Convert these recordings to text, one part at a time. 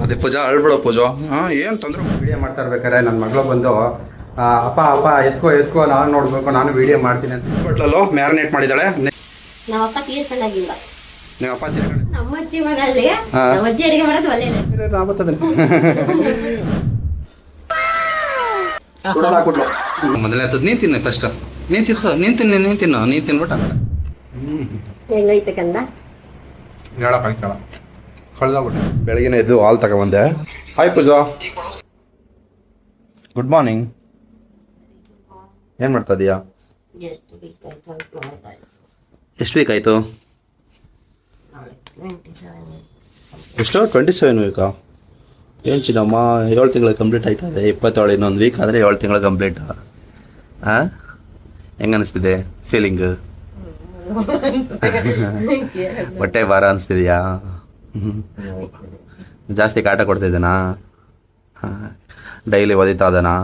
ಅದೇ ಪೂಜಾ ಅಳ್ಬಿಡೋ ಪೂಜಾ ಏನು ತೊಂದರೆ. ವಿಡಿಯೋ ಮಾಡ್ತಾ ಇರ್ಬೇಕಾರೆ ನನ್ನ ಮಗಳು ಬಂದು ಅಪ್ಪ ಅಪ್ಪ ಎತ್ಕೋ ನಾನು ನೋಡ್ಬೇಕು, ನಾನು ವಿಡಿಯೋ ಮಾಡ್ತೀನಿ ಅಂತ ಬಟ್ಲಲ್ಲೋ ಮ್ಯಾರಿನೇಟ್ ಮಾಡಿದ್ದಾಳೆ. ನಮ್ಮ ಅಪ್ಪ ತೀರ್ಕೊಂಡಾಗಿಲ್ಲ, ನಿಮ್ಮ ಅಪ್ಪ ತೀರ್ಕೊಂಡು ನಮ್ಮ ಅಜ್ಜಿ ಮನಲ್ಲಿ ನಮ್ಮ ಅಜ್ಜಿ ಅಡಿಗೆ ಮಾಡೋದು ಒಳ್ಳೆಯಲ್ಲ. ಮೊದಲನೇ ಹತ್ತದ ನೀನು ತಿನ್ನ ಫಸ್ಟ್. ನೀನು ತಿನ್ಬಿಟ್ಟ ಹೆಂಗೈತೆ ಕಂದ ಹೇಳಪ್ಪ ಕಳ್ದೋಗ್ಬಿಟ್ಟೆ. ಬೆಳಗಿನ ಎದ್ದು ಹಾಲು ತಗೊಬಂದೆ. ಹಾಯ್ ಪೂಜಾ, ಗುಡ್ ಮಾರ್ನಿಂಗ್. ಏನು ಮಾಡ್ತಾ ಇದೀಯಾ? ಎಷ್ಟು ವೀಕ್ ಆಯಿತು? ಎಷ್ಟು 27 ವೀಕಾ? ಏನು ಚಿನ್ನಮ್ಮ 7 ತಿಂಗಳು ಕಂಪ್ಲೀಟ್ ಆಯ್ತದೆ. 27 ಇನ್ನೊಂದು ವೀಕ್ ಆದರೆ 7 ತಿಂಗಳು ಕಂಪ್ಲೀಟ್. ಹಾಂ, ಹೆಂಗೆ ಅನಿಸ್ತಿದೆ ಫೀಲಿಂಗು? ಹೊಟ್ಟೆ ಭಾರ ಅನಿಸ್ತಿದೆಯಾ? ಜಾಸ್ತಿ ಕಾಟ ಕೊಡ್ತಿದ್ದೇನಾ? ಡೈಲಿ ಒದಿತಾ ಅದನಾ?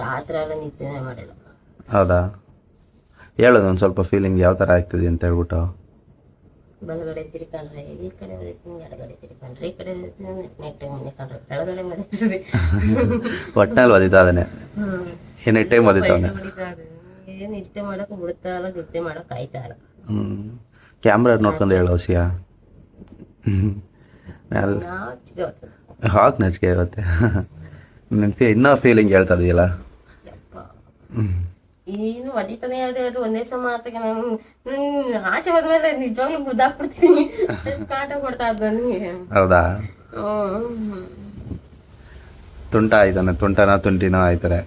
ರಾತ್ರಿ ಎಲ್ಲ ನಿದ್ದೆನೇ ಮಾಡಿಲ್ಲ. ಹೌದಾ? ಹೇಳೋದು ಒಂದು ಸ್ವಲ್ಪ ಫೀಲಿಂಗ್ ಯಾವ ಥರ ಆಗ್ತಿದೆ ಅಂತ ಹೇಳ್ಬಿಟ್ಟು. ಬಲಗಡೆ ತಿರ್ಕೊಂಡ್ರೆ ಈ ಕಡೆ ಒದಿತೀನಿ, ಎಡಗಡೆ ತಿರ್ಕೊಂಡ್ರೆ ಈ ಕಡೆ ಒದಿತೀನಿ, ನೆಟ್ಟೆ ಮನೆ ಕಂಡ್ರೆ ಕೆಳಗಡೆ ಒದಿತೀನಿ. ಒಟ್ಟಿನಲ್ಲಿ ಒದಿತಾ ಅದನ್ನೇ ಏನೇ ಟೈಮ್ ಒದಿತಾವನೆ. ಏನು ನಿದ್ದೆ ಮಾಡೋಕೆ ಬಿಡ್ತಾ ಇಲ್ಲ, ನಿದ್ದೆ ಮಾಡೋಕೆ ಆಯ್ತಾ ಇಲ್ಲ. ಕ್ಯಾಮ್ರಾ ನೋಡ್ಕೊಂಡು ಹೇಳೋ ಸಿಯಾ. ಹಾಕ್ ನಚಿಕೆ ಆಗುತ್ತೆ. ನಿನಗೆ ಇನ್ನೂ ಫೀಲಿಂಗ್ ಹೇಳ್ತಾ ಇದೆಯಲ್ಲ. ಏನು ಒದಿತಾನೆ ಅದು ಒಂದೇ ಸಮ ಮಾತಿಗೆ ನಾನು ಆಚೆ ಹೋದ್ಮೇಲೆ ನಿಜವಾಗ್ಲೂ ಗುದ್ದಾಕ್ಬಿಡ್ತೀನಿ. ಕಾಟ ಕೊಡ್ತಾ ಇದ್ದ ನನಗೆ. ಹೌದಾ? ತುಂಟ ಆಯ್ತಾನೆ, ತುಂಟನ ತುಂಟಿನೋ ಆಯ್ತಾರೆ.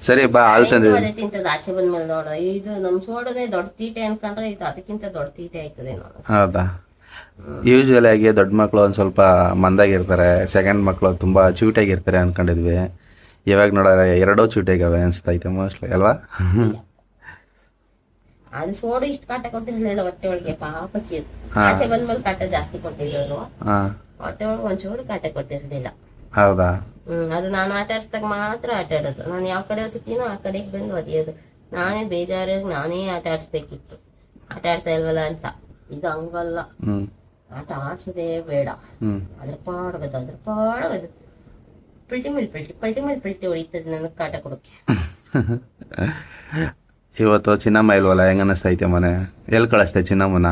ಸರಿ ಬಾ, ಹಾಲು ತಂದೆ ತಿಂತದ ಆಚೆ ಬಂದ್ಮೇಲೆ ನೋಡ. ಇದು ನಮ್ ಸೋಡನೆ ದೊಡ್ಡ ತೀಟೆ ಅನ್ಕೊಂಡ್ರೆ ಇದು ಅದಕ್ಕಿಂತ ದೊಡ್ಡ ತೀಟೆ ಆಯ್ತದೇನೋ. ಹೌದಾ? ಯೂಶುವಲ್ ಆಗಿ ದೊಡ್ಡ ಮಕ್ಕಳು ಒಂದು ಸ್ವಲ್ಪ ಮಂದಾಗಿರ್ತಾರೆ, ಸೆಕೆಂಡ್ ಮಕ್ಕಳು ತುಂಬ ಚೂಟಾಗಿರ್ತಾರೆ ಅನ್ಕೊಂಡಿದ್ವಿ. ಇವಾಗ ನೋಡಿದ್ರೆ ಎರಡೂ ಚೂಟಾಗವೆ ಅನಿಸ್ತೈತೆ ಮೋಸ್ಟ್ಲಿ ಅಲ್ವಾ? ಅದು ಸೋಡು ಇಷ್ಟು ಕಾಟ ಕೊಟ್ಟಿರ್ಲಿಲ್ಲ ಹೊಟ್ಟೆ ಒಳಗೆ. ಪಾಪಚ್ಚಿ ಆಚೆ ಬಂದ್ಮೇಲೆ ಕಾಟ ಜಾಸ್ತಿ ಕೊಟ್ಟಿದ್ರು. ಹೊಟ್ಟೆ ಒಳಗೆ ಒಂಚೂರು ಕಾಟ ಕೊಟ್ಟಿರ್ಲಿಲ್ಲ. ಹೌದಾ? ಅದು ನಾನು ಆಟ ಆಡ್ಸ್ದಾಗ ಮಾತ್ರ ಆಟ ಆಡೋದು. ನಾನು ಯಾವ ಕಡೆ ಓದ್ತೀನೋ ಆ ಕಡೆಗೆ ಬಂದು ಒದಿಯೋದು. ನಾನೇ ಬೇಜಾರಾಗಿ ನಾನೇ ಆಟ ಆಡ್ಸ್ಬೇಕಿತ್ತು, ಆಟ ಆಡ್ತಾ ಇಲ್ವಲ್ಲ ಅಂತ. ಇದು ಹಂಗಲ್ಲ, ಆಟ ಆಡ್ಸೋದೇ ಬೇಡ. ಅದ್ರ ಪಾಡೋದು ಪಲ್ಟಿ ಮೇಲೆ ಪಲ್ಟಿ ಹೊಡಿತದೆ ನನಗೆ ಕಾಟ ಕೊಡೋಕೆ. ಇವತ್ತು ಚಿನ್ನಮ್ಮ ಇಲ್ವಲ್ಲ, ಹೆಂಗ ಅನ್ನಿಸ್ತೈತೆ ಮನೆ? ಎಲ್ಲಿ ಕಳಿಸ್ತೆ ಚಿನ್ನಮ್ಮನ?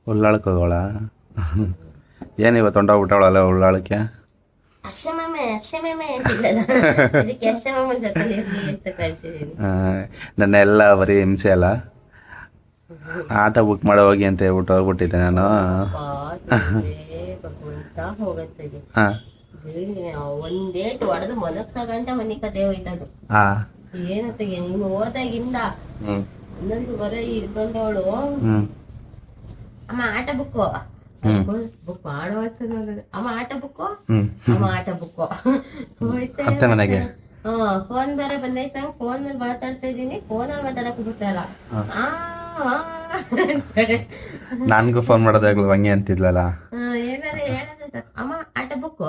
ಉಳ್ಳಾಳಕ್ಕೆ ಹೋಗೋಳ? ಏನು ಇವತ್ತು ಹೊಂಟೋಗ್ಬಿಟ್ಟವಳಲ್ಲ ಉಳ್ಳಾಳಕ್ಕೆ? ನನ್ನ ಎಲ್ಲ ಬರೀ ಹಿಂಸೆ ಅಲ್ಲ. ಆಟ ಬುಕ್ ಮಾಡೋ ಹೋಗಿ ಅಂತ ಹೇಳ್ಬಿಟ್ಟು ಹೋಗ್ಬಿಟ್ಟಿದ್ದೆ ನಾನು. ಒಂದೇಟು ಹೊಡೆದು ಮಲಗ್ಸ ಗಂಟ ಮನಿ ಕತೆ ಹೋಯ್ತದು. ಏನಂತ ನೀನು ಹೋದಾಗಿಂದ ಬರೀ ಹಿಡ್ಕೊಂಡವಳು ಅಮ್ಮ ಆಟ ಬುಕ್ಕು ಬುಕ್ ಮಾಡೋ ಅಮ್ಮ ಆಟ ಬುಕ್ಕು ಅಮ್ಮ ಆಟ ಬುಕ್ಕು ಹೋಯ್ತಾ ಮನೆಗೆ. ಫೋನ್ ಬೇರೆ ಬಂದೈತ, ಫೋನ್ ಮೇಲೆ ಮಾತಾಡ್ತಾ ಇದೀನಿ, ಫೋನಲ್ಲಿ ಮಾತಾಡಕ್ ಬಿಡ್ತಾಯಿಲ್ಲ. ನನ್ಗೂ ಫೋನ್ ಮಾಡೋದಾಗ್ಲು ಹಂಗೆ ಅಂತಿದ್ಲಲ್ಲ. ಏನಾರ ಹೇಳದ ಅಮ್ಮ ಆಟ ಬುಕ್ಕು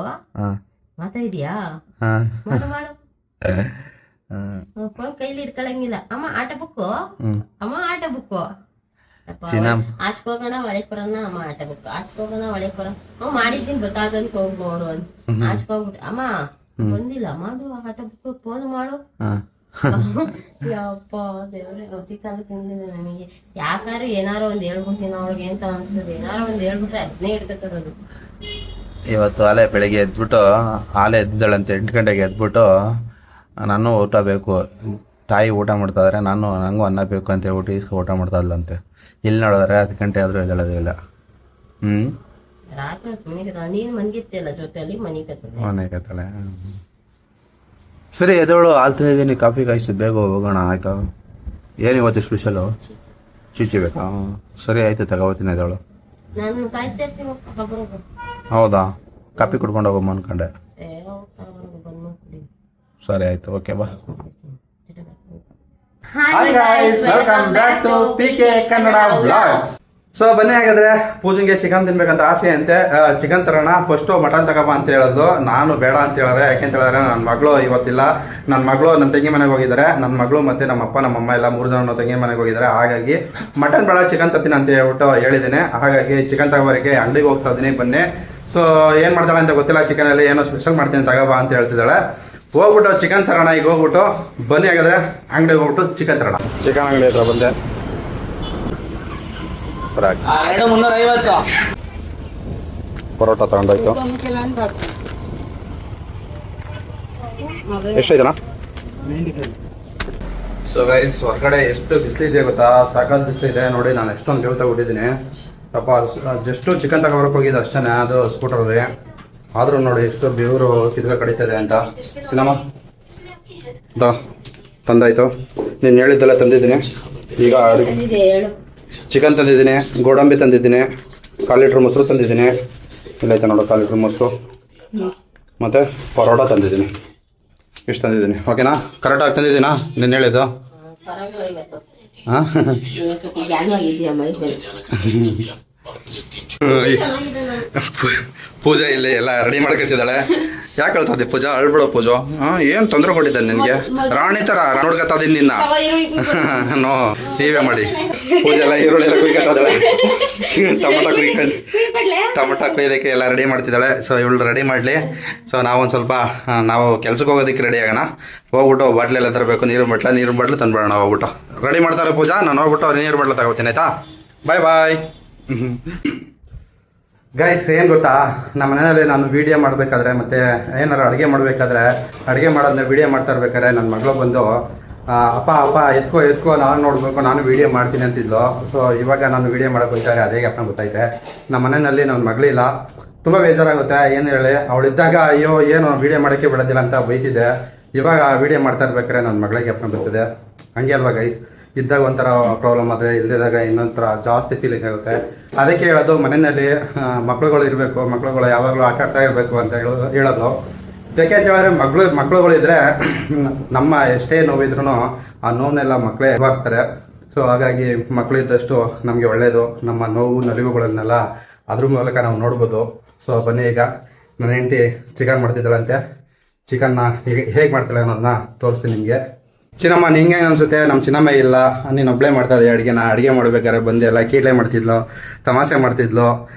ಮಾತಾ ಇದೀಯಾ ಮಾಡು. ಫೋನ್ ಕೈಲಿ ಇಟ್ಕೊಳಂಗಿಲ್ಲ. ಅಮ್ಮ ಆಟ ಬುಕ್ಕು ಅಮ್ಮ ಆಟ ಬುಕ್ಕು. ಆಚ್ಕೋಗೋಣ ಒಳಗ್ ಬರೋಣ ಅಮ್ಮ ಆಟ ಬುಕ್. ಆಚ್ಕೋಗೋಣ ಒಳಗ್ ಬರೋ ಮಾಡಿದ್ದೀನಿ ಬೇಕಾದಂತ ಹೋಗ್ ನೋಡು ಅಂತ ಆಚ್ಕೋಗ್ಬಿಟ್ಟು ಅಮ್ಮ ಬಂದಿಲ್ಲ ಮಾಡು ಆಟ ಬುಕ್ ಫೋನ್ ಮಾಡು. ಯಪ್ಪ ದೇವ್ರೆ, ಹಸಿ ಕಾಲ ತಿಂದಿಲ್ಲ ನನಗೆ. ಯಾಕಾರು ಏನಾರು ಒಂದ್ ಹೇಳ್ಬಿಡ್ತೀನಿ ಅವಳಿಗೆ ಅಂತ ಅನ್ಸ್ತದೆ. ಏನಾರು ಒಂದ್ ಹೇಳ್ಬಿಟ್ರೆ ಅದನ್ನೇ ಹಿಡ್ಕೊಡೋದು. ಇವತ್ತು ಆಲೆ ಬೆಳಿಗ್ಗೆ ಎದ್ಬಿಟ್ಟು ಆಲೆ ಎದ್ದಾಳಂತೆ 8 ಗಂಟೆಗೆ ಎದ್ಬಿಟ್ಟು ನಾನು ಊಟ ಬೇಕು, ತಾಯಿ ಊಟ ಮಾಡ್ತಾ ಇದಾರೆ, ನನಗೂ ಅನ್ನ ಬೇಕು ಅಂತ ಹೇಳ್ಬಿಟ್ಟು ಈಸ್ಕೊ ಊಟ ಮಾಡ್ತಾ ಇದ್ಲಂತೆ. ಇಲ್ಲಿ ನೋಡಿದ್ರೆ 10 ಗಂಟೆ ಆದರೂ ಎದ್ದೇಳೋದಿಲ್ಲ. ರಾತ್ರಿ ನೀನು ಮನ್ಗಿರ್ತಿಯಲ್ಲ ಜೊತೆಯಲ್ಲಿ ಮನೆ ಕತ್ತಲೆ. ಸರಿ ಎದೋಳು ಹಾಲು ತಂದಿದ್ದೀನಿ, ಕಾಫಿ ಕಾಯಿಸಿ ಬೇಗ ಹೋಗೋಣ ಆಯ್ತಾ? ಏನು ಇವತ್ತು ಸ್ಪೆಷಲು? ಚೀಚಿ ಬೇಕಾ? ಸರಿ ಆಯ್ತು ತಗೋತೀನಿ ಎದೋಳು. ಹೌದಾ? ಕಾಫಿ ಕುಡ್ಕೊಂಡು ಹೋಗಮ್ಮ ಅನ್ಕೊಂಡೆ. ಸರಿ ಆಯ್ತು, ಓಕೆ ಬಾ. Hi guys, welcome back to PK Kannada vlogs. So ಬನ್ನಿ ಹಾಗಾದ್ರೆ ಪೂಜೆಗೆ ಚಿಕನ್ ತಿನ್ಬೇಕಂತ ಆಸೆ ಅಂತೆ. ಚಿಕನ್ ತರೋಣ, ಫಸ್ಟು ಮಟನ್ ತಗೋಬ ಅಂತ ಹೇಳೋದು. ನಾನು ಬೇಡ ಅಂತ ಹೇಳಿದ್ರೆ, ಯಾಕೆಂತ ಹೇಳಿದ್ರೆ ನನ್ನ ಮಗಳು ಇವತ್ತಿಲ್ಲ. ನನ್ನ ಮಗಳು ನನ್ನ ತಂಗಿ ಮನೆಗೆ ಹೋಗಿದ್ದಾರೆ. ನನ್ನ ಮಗಳು ಮತ್ತೆ ನಮ್ಮ ಅಪ್ಪ ನಮ್ಮಮ್ಮ ಎಲ್ಲ 3 ಜನ ತಂಗಿ ಮನೆಗೆ ಹೋಗಿದ್ದಾರೆ. ಹಾಗಾಗಿ ಮಟನ್ ಬೇಡ ಚಿಕನ್ ತತ್ತೀನಿ ಅಂತ ಹೇಳ್ಬಿಟ್ಟು ಹೇಳಿದ್ದೀನಿ. ಹಾಗಾಗಿ ಚಿಕನ್ ತಗೋಬರೋಕ್ಕೆ ಅಂಗಡಿಗೆ ಹೋಗ್ತಾ ಇದ್ದೀನಿ. ಬನ್ನಿ. ಸೊ ಏನು ಮಾಡ್ತಾಳೆ ಅಂತ ಗೊತ್ತಿಲ್ಲ. ಚಿಕನಲ್ಲಿ ಏನೋ ಸ್ಪೆಷಲ್ ಮಾಡ್ತೀನಿ ತಗೋಬಾ ಅಂತ ಹೇಳ್ತಿದ್ದಾಳೆ. ಹೋಗ್ಬಿಟ್ಟು ಚಿಕನ್ ತರೋಣ. ಈಗ ಹೋಗ್ಬಿಟ್ಟು ಬನ್ನಿ ಹಾಗಾದ್ರೆ ಅಂಗಡಿಗೆ ಹೋಗ್ಬಿಟ್ಟು ಚಿಕನ್ ತರೋಣ. ಚಿಕನ್ ಅಂಗಡಿ ಹತ್ರ ಬಂದೆ. 250 ಪರೋಟ ತಗೊಂಡಾಯ್ತು. ಎಷ್ಟಾಯ್ತಣ್ಣ? ಸೊ ಗೈಸ್, ಹೊರಗಡೆ ಎಷ್ಟು ಬಿಸಿಲಿದೆ ಗೊತ್ತಾ? ಸಾಕಾದ ಬಿಸಿಲಿದೆ ನೋಡಿ. ನಾನು ಎಷ್ಟೊಂದು ಬೇವು ತಗೊಂಡಿದ್ದೀನಿ ಪಾಪ. ಜಸ್ಟು ಚಿಕನ್ ತಗೋಬರಕ್ಕೆ ಹೋಗಿದ್ದು ಅಷ್ಟೇ, ಅದು ಸ್ಕೂಟರಲ್ಲಿ. ಆದರೂ ನೋಡಿ ಎಷ್ಟು ಬೆವರು ಕಿದ್ಗ ಕಡಿತದೆ ಅಂತ. ಚಿನ್ನಮ್ಮ ತಂದಾಯ್ತು. ನೀನು ಹೇಳಿದ್ದೆಲ್ಲ ತಂದಿದ್ದೀನಿ. ಈಗ ಚಿಕನ್ ತಂದಿದ್ದೀನಿ, ಗೋಡಂಬಿ ತಂದಿದ್ದೀನಿ, 1/4 ಲೀಟ್ರ್ ಮೊಸರು ತಂದಿದ್ದೀನಿ. ಇಲ್ಲೈತೆ ನೋಡು 1/4 ಲೀಟ್ರ್ ಮೊಸರು. ಮತ್ತು ಪರೋಟ ತಂದಿದ್ದೀನಿ. ಇಷ್ಟು ತಂದಿದ್ದೀನಿ. ಓಕೆನಾ? ಕರೆಕ್ಟಾಗಿ ತಂದಿದ್ದೀನಾ ನೀನು ಹೇಳಿದ್ದು? ಹಾಂ ಪೂಜಾ ಇಲ್ಲಿ ಎಲ್ಲ ರೆಡಿ ಮಾಡ್ಕೊತಿದ್ದಾಳೆ. ಯಾಕೆ ಹೇಳ್ತದೆ ಪೂಜಾ? ಅಳ್ಬಿಡೋ ಪೂಜಾ. ಏನು ತೊಂದರೆ ಕೊಟ್ಟಿದ್ದಾನೆ ನಿನಗೆ? ರಾಣಿ ಥರ ನೋಡ್ಕೊತಾದೀನಿ ನಿನ್ನ. ನೋ, ನೀವೇ ಮಾಡಿ. ಪೂಜೆ ಎಲ್ಲ ಈರುಳ್ಳಿ ಎಲ್ಲ ಕುಯ್ಕೊತಾಳೆ. ಟೊಮಟ ಕೊಯ್ಯೋದಕ್ಕೆ ಎಲ್ಲ ರೆಡಿ ಮಾಡ್ತಿದ್ದಾಳೆ. ಸೊ ಇವಳು ರೆಡಿ ಮಾಡಲಿ. ಸೊ ನಾವೊಂದು ಸ್ವಲ್ಪ ನಾವು ಕೆಲ್ಸಕ್ಕೆ ಹೋಗೋದಕ್ಕೆ ರೆಡಿ ಆಗೋಣ. ಹೋಗ್ಬಿಟ್ಟು ಬಾಟ್ಲೆಲ್ಲ ತರಬೇಕು. ನೀರು ಬಾಟ್ಲು ತಂದ್ಬಿಡೋಣ. ಹೋಗ್ಬಿಟ್ಟು ರೆಡಿ ಮಾಡ್ತಾರೆ ಪೂಜಾ. ನಾನು ಹೋಗ್ಬಿಟ್ಟು ನೀರು ಬಾಟ್ಲು ತಗೋತೀನಿ. ಆಯ್ತಾ? ಬಾಯ್ ಬಾಯ್. ಗೈಸ್, ಏನು ಗೊತ್ತಾ, ನಮ್ಮ ಮನೆಯಲ್ಲಿ ನಾನು ವೀಡಿಯೋ ಮಾಡಬೇಕಾದ್ರೆ ಮತ್ತು ಏನಾರು ಅಡುಗೆ ಮಾಡಬೇಕಾದ್ರೆ, ಅಡುಗೆ ಮಾಡೋದನ್ನ ವೀಡಿಯೋ ಮಾಡ್ತಾ ಇರ್ಬೇಕಾದ್ರೆ ನನ್ನ ಮಗಳು ಬಂದು ಅಪ್ಪ ಎತ್ಕೋ ನಾನು ನೋಡಬೇಕು, ನಾನು ವೀಡಿಯೋ ಮಾಡ್ತೀನಿ ಅಂತಿದ್ಲು. ಸೊ ಇವಾಗ ನಾನು ವೀಡಿಯೋ ಮಾಡೋಕೆ ಬಂತಾರೆ, ಅದೇ ಜ್ಞಾಪನ ಗೊತ್ತೈತೆ. ನಮ್ಮ ಮನೆಯಲ್ಲಿ ನನ್ನ ಮಗಳಿಲ್ಲ. ತುಂಬ ಬೇಜಾರಾಗುತ್ತೆ. ಏನು ಹೇಳಿ, ಅವಳಿದ್ದಾಗ ಅಯ್ಯೋ ಏನು ವೀಡಿಯೋ ಮಾಡೋಕ್ಕೆ ಬಿಡೋದಿಲ್ಲ ಅಂತ ಬೈತಿದ್ದೆ. ಇವಾಗ ವೀಡಿಯೋ ಮಾಡ್ತಾ ಇರ್ಬೇಕಾದ್ರೆ ನನ್ನ ಮಗಳಿಗೆ ಜ್ಞಾಪನ ಬರ್ತದೆ. ಹಂಗೆ ಅಲ್ವಾ ಗೈಸ್? ಇದ್ದಾಗ ಒಂಥರ ಪ್ರಾಬ್ಲಮ್ ಆದರೆ ಇಲ್ಲದಿದ್ದಾಗ ಇನ್ನೊಂಥರ ಜಾಸ್ತಿ ಫೀಲಿಂಗ್ ಆಗುತ್ತೆ. ಅದಕ್ಕೆ ಹೇಳೋದು, ಮನೆಯಲ್ಲಿ ಮಕ್ಳುಗಳು ಇರಬೇಕು, ಮಕ್ಳುಗಳು ಯಾವಾಗಲೂ ಆಟ ಆಡ್ತಾ ಇರಬೇಕು ಅಂತ ಹೇಳೋದು. ಯಾಕೆ ಅಂತ ಹೇಳಿದ್ರೆ ಮಕ್ಳುಗಳಿದ್ರೆ ನಮ್ಮ ಎಷ್ಟೇ ನೋವಿದ್ರೂ ಆ ನೋವನ್ನೆಲ್ಲ ಮಕ್ಕಳೇ ನಿಭಾಯಿಸ್ತಾರೆ. ಸೊ ಹಾಗಾಗಿ ಮಕ್ಕಳು ಇದ್ದಷ್ಟು ನಮಗೆ ಒಳ್ಳೆಯದು. ನಮ್ಮ ನೋವು ನಲಿವುಗಳನ್ನೆಲ್ಲ ಅದ್ರ ಮೂಲಕ ನಾವು ನೋಡ್ಬೋದು. ಸೊ ಬನ್ನಿ, ಈಗ ನನ್ನ ಹೆಂಡತಿ ಚಿಕನ್ ಮಾಡ್ತಿದ್ದಾಳಂತೆ. ಚಿಕನ್ನ ಹೇಗೆ ಮಾಡ್ತಾಳೆ ಅನ್ನೋದನ್ನ ತೋರಿಸ್ತೀನಿ ನಿಮಗೆ. ಚಿನ್ನಮ್ಮ, ನಿಂಗೆ ಅನಿಸುತ್ತೆ? ನಮ್ಮ ಚಿನ್ನಮ್ಮ ಇಲ್ಲ, ನೀನು ಒಬ್ಬಳೇ ಮಾಡ್ತಾ ಇದ್ದೆ ಅಡುಗೆನ. ಅಡುಗೆ ಮಾಡ್ಬೇಕಾದ್ರೆ ಬಂದೆಲ್ಲ ಕೀಟ್ಲೆ ಮಾಡ್ತಿದ್ಲು, ತಮಾಷೆ ಮಾಡ್ತಿದ್ಲು.